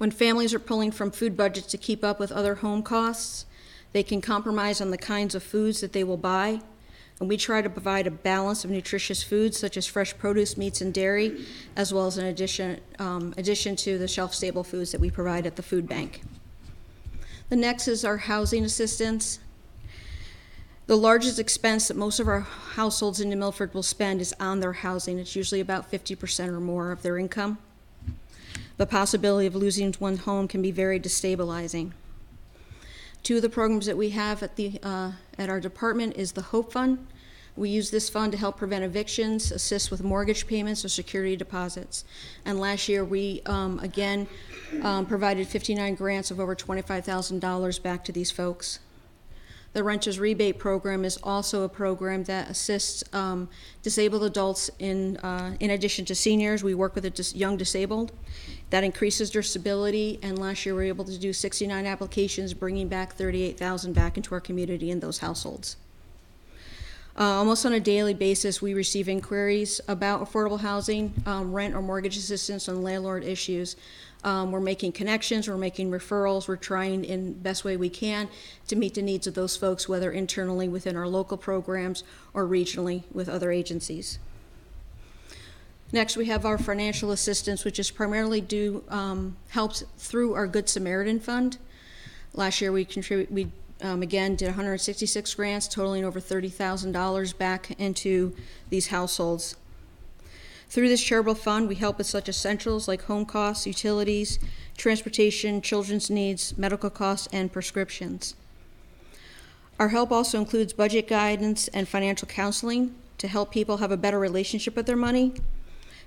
When families are pulling from food budgets to keep up with other home costs, they can compromise on the kinds of foods that they will buy, and we try to provide a balance of nutritious foods such as fresh produce, meats, and dairy, as well as an addition to the shelf-stable foods that we provide at the food bank. The next is our housing assistance. The largest expense that most of our households in New Milford will spend is on their housing. It's usually about 50% or more of their income. The possibility of losing one home can be very destabilizing. Two of the programs that we have at our department is the Hope Fund. We use this fund to help prevent evictions, assist with mortgage payments or security deposits. And last year we again provided 59 grants of over $25,000 back to these folks. The Renters Rebate Program is also a program that assists disabled adults in addition to seniors. We work with the young disabled. That increases their stability, and last year we were able to do 69 applications, bringing back 38,000 back into our community in those households. Almost on a daily basis, we receive inquiries about affordable housing, rent or mortgage assistance, and landlord issues. We're making connections, we're making referrals, we're trying in the best way we can to meet the needs of those folks, whether internally within our local programs or regionally with other agencies. Next, we have our financial assistance, which is primarily helps through our Good Samaritan Fund. Last year, we again did 166 grants, totaling over $30,000 back into these households. Through this charitable fund, we help with such essentials like home costs, utilities, transportation, children's needs, medical costs, and prescriptions. Our help also includes budget guidance and financial counseling to help people have a better relationship with their money.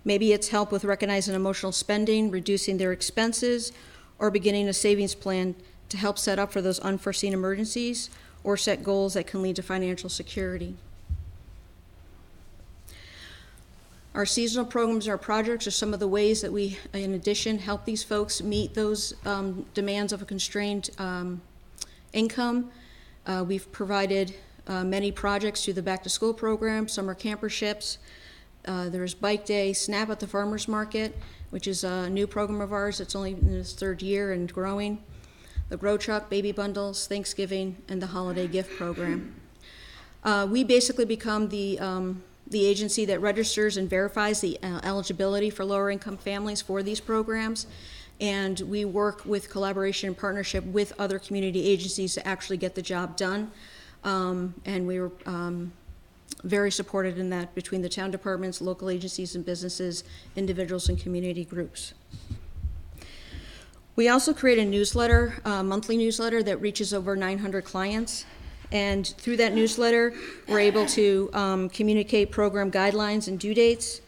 Maybe it's help with recognizing emotional spending, reducing their expenses, or beginning a savings plan to help set up for those unforeseen emergencies or set goals that can lead to financial security. Our seasonal programs and our projects are some of the ways that we, in addition, help these folks meet those demands of a constrained income. We've provided many projects through the back-to-school program, summer camperships. There's Bike Day, Snap at the Farmers Market, which is a new program of ours that's only in its third year and growing. The Grow Truck, Baby Bundles, Thanksgiving, and the Holiday Gift Program. We basically become the agency that registers and verifies the eligibility for lower income families for these programs. And we work with collaboration and partnership with other community agencies to actually get the job done. And we were very supported in that between the town departments, local agencies and businesses, individuals and community groups. We also create a newsletter, a monthly newsletter that reaches over 900 clients. And through that newsletter, we're able to communicate program guidelines and due dates,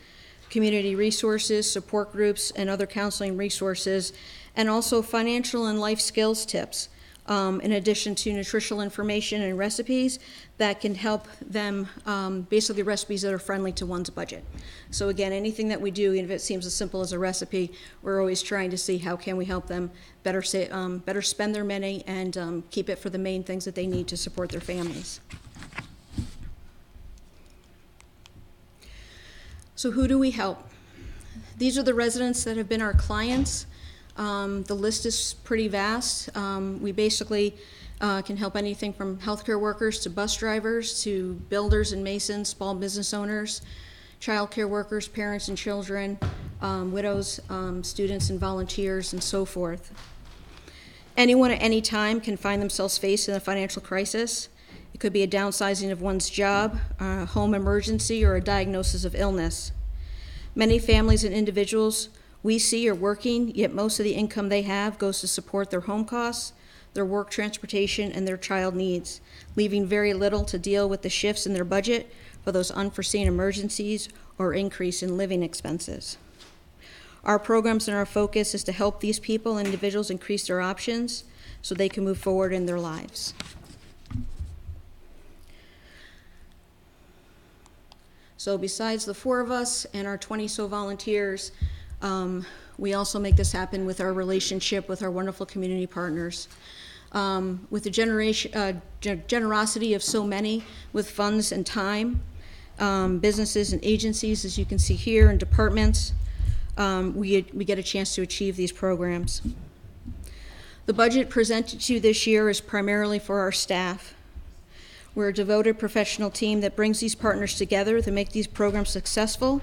community resources, support groups, and other counseling resources, and also financial and life skills tips, in addition to nutritional information and recipes that can help them, basically recipes that are friendly to one's budget. So again, anything that we do, even if it seems as simple as a recipe, we're always trying to see how can we help them better spend their money and keep it for the main things that they need to support their families. So who do we help? These are the residents that have been our clients. The list is pretty vast. We basically can help anything from healthcare workers to bus drivers to builders and masons, small business owners, childcare workers, parents and children, widows, students and volunteers, and so forth. Anyone at any time can find themselves faced in a financial crisis. It could be a downsizing of one's job, a home emergency, or a diagnosis of illness. Many families and individuals we see are working, yet most of the income they have goes to support their home costs, their work transportation, and their child needs, leaving very little to deal with the shifts in their budget for those unforeseen emergencies or increase in living expenses. Our programs and our focus is to help these people and individuals increase their options so they can move forward in their lives. So besides the 4 of us and our 20 so volunteers, we also make this happen with our relationship with our wonderful community partners. With the generosity of so many with funds and time, businesses and agencies, as you can see here, and departments, we get a chance to achieve these programs. The budget presented to you this year is primarily for our staff. We're a devoted professional team that brings these partners together to make these programs successful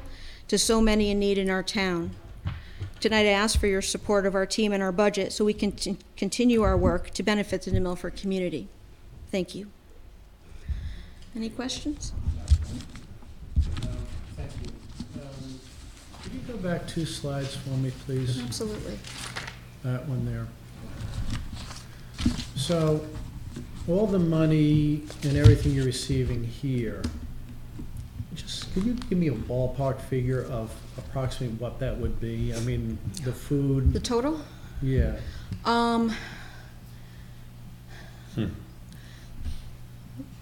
to so many in need in our town. Tonight I ask for your support of our team and our budget so we can continue our work to benefit the New Milford community. Thank you. Any questions? Thank you. Could you go back 2 slides for me, please? Absolutely. That one there. So, all the money and everything you're receiving here, just, could you give me a ballpark figure of approximately what that would be? I mean, the food. The total? Yeah.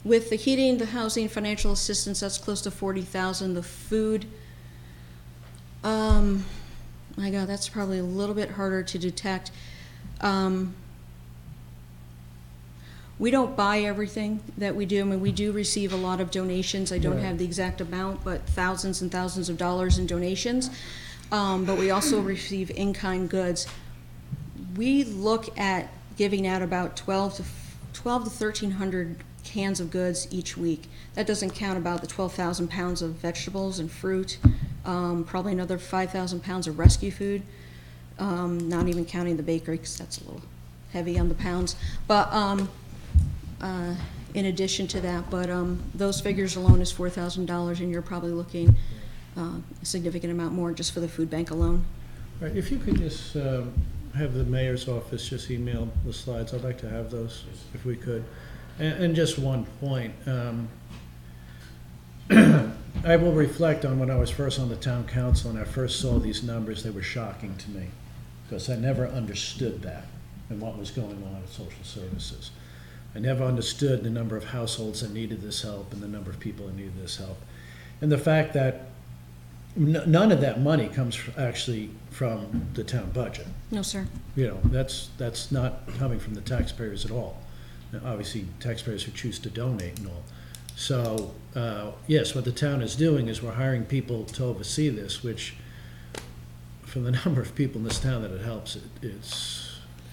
With the heating, the housing, financial assistance, that's close to 40,000. The food, my God, that's probably a little bit harder to detect. We don't buy everything that we do. I mean, we do receive a lot of donations. I don't have the exact amount, but thousands and thousands of dollars in donations. But we also receive in-kind goods. We look at giving out about 12 to 1,300 cans of goods each week. That doesn't count about the 12,000 pounds of vegetables and fruit, probably another 5,000 pounds of rescue food, not even counting the bakery because that's a little heavy on the pounds. But in addition to that, but those figures alone is $4,000, and you're probably looking a significant amount more just for the food bank alone. All right, if you could just have the mayor's office just email the slides, I'd like to have those if we could. And just one point, I will reflect on when I was first on the town council and I first saw these numbers. They were shocking to me because I never understood that and what was going on at social services. I never understood the number of households that needed this help and the number of people that needed this help. And the fact that none of that money comes actually from the town budget. No, sir. You know, that's not coming from the taxpayers at all. Now, obviously, taxpayers who choose to donate and all. So, yes, what the town is doing is we're hiring people to oversee this, which, for the number of people in this town that it helps,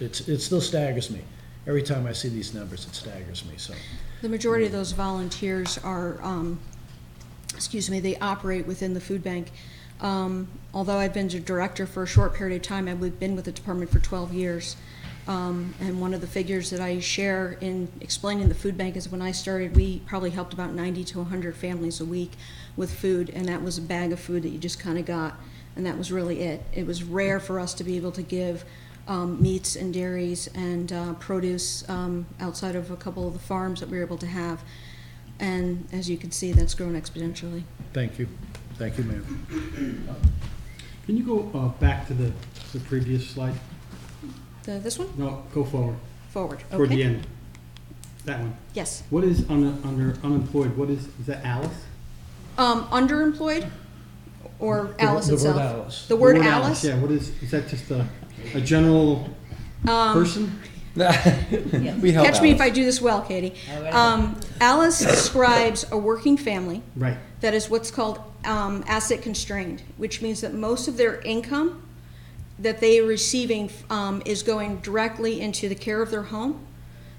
it still staggers me. Every time I see these numbers, it staggers me. So, the majority of those volunteers are, they operate within the food bank. Although I've been the director for a short period of time, I've been with the department for 12 years. And one of the figures that I share in explaining the food bank is when I started, we probably helped about 90 to 100 families a week with food, and that was a bag of food that you just kind of got, and that was really it. It was rare for us to be able to give meats and dairies and produce outside of a couple of the farms that we were able to have. And as you can see, that's grown exponentially. thank you. Thank you, ma'am. Can you go back to the previous slide? This one? No, go forward. Forward, okay. Toward the end. That one. Yes. What is under unemployed? What is that Alice? Underemployed or Alice the itself? word Alice. The word Alice? Yeah, what is that just a general person? We help Catch me if Alice. I do this well, Katie. Alice describes a working family Right. that is what's called asset constrained, which means that most of their income that they are receiving is going directly into the care of their home,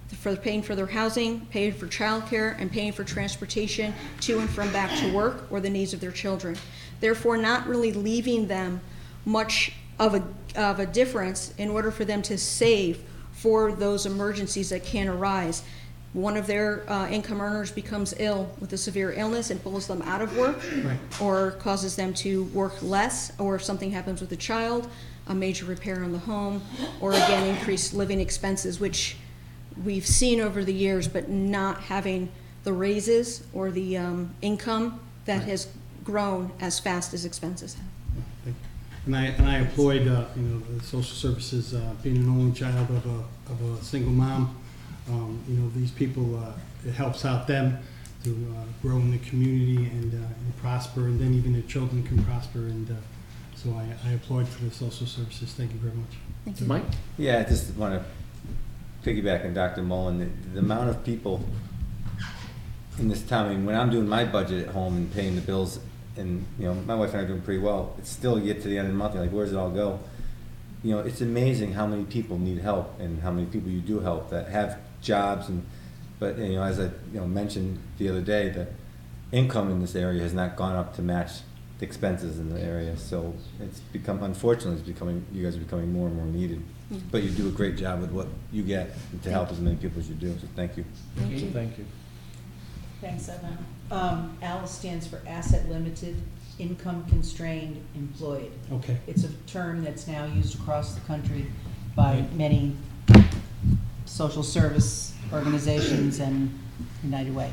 for paying for their housing, paying for childcare, and paying for transportation to and from back to work or the needs of their children. Therefore, not really leaving them much of a difference in order for them to save for those emergencies that can arise. One of their income earners becomes ill with a severe illness and pulls them out of work, Right. or causes them to work less, or if something happens with a child, a major repair on the home, or again, increased living expenses, which we've seen over the years, but not having the raises or the income that has grown as fast as expenses have. And I employed, the social services, being an only child of a single mom. These people, it helps out them to grow in the community and prosper, and then even their children can prosper. And so I applied for the social services. Thank you very much. Thank you. Mike? Yeah, I just want to piggyback on Dr. Mullen. The amount of people in this town, I mean, when I'm doing my budget at home and paying the bills, and my wife and I are doing pretty well, it's still, you get to the end of the month, you're like, where's it all go? you know, it's amazing how many people need help and how many people you do help that have jobs but, you know, as I, mentioned the other day, the income in this area has not gone up to match the expenses in the area. So it's become, unfortunately, you guys are becoming more and more needed. But you do a great job with what you get to help as many people as you do, so thank you. Thank you. Thanks, Evan. ALICE stands for Asset Limited, Income Constrained Employed. Okay. It's a term that's now used across the country by many social service organizations and United Way.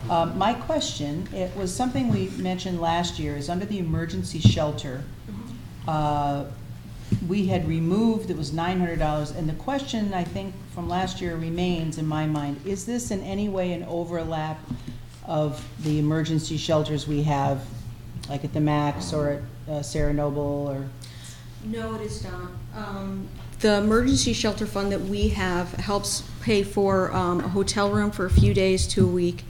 My question, it was something we mentioned last year, is under the emergency shelter, we had removed, it was $900, and the question, I think, from last year remains in my mind, is this in any way an overlap of the emergency shelters we have, like at the Max or at Sarah Noble, or? No, it is not. The emergency shelter fund that we have helps pay for a hotel room for a few days to a week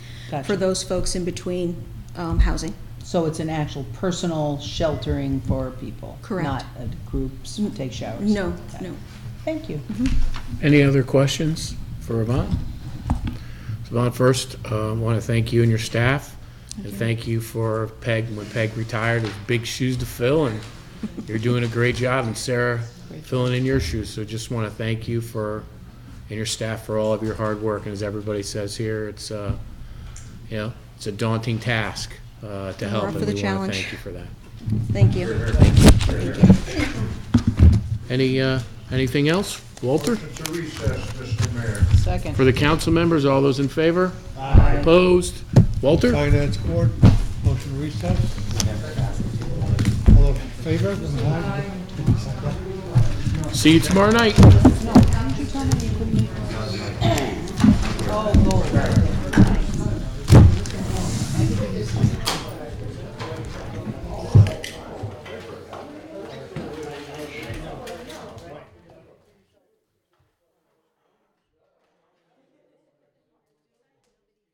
for those folks in between housing. So it's an actual personal sheltering for people? Correct. Not groups take showers? No, Okay. no. Thank you. Any other questions for Yvonne? So Yvonne, first, I want to thank you and your staff. And thank you for Peg, when Peg retired, there's big shoes to fill, and you're doing a great job, and Sarah filling in your shoes. So just want to thank you and your staff for all of your hard work. And as everybody says here, it's it's a daunting task to help, and we want to thank you for that. Thank you. Anything else? Walter? Motion to recess, Mr. Mayor. Second. For the council members, all those in favor? Aye. Opposed? Walter? Finance Board, motion to recess. All in favor? See you tomorrow night. Oh,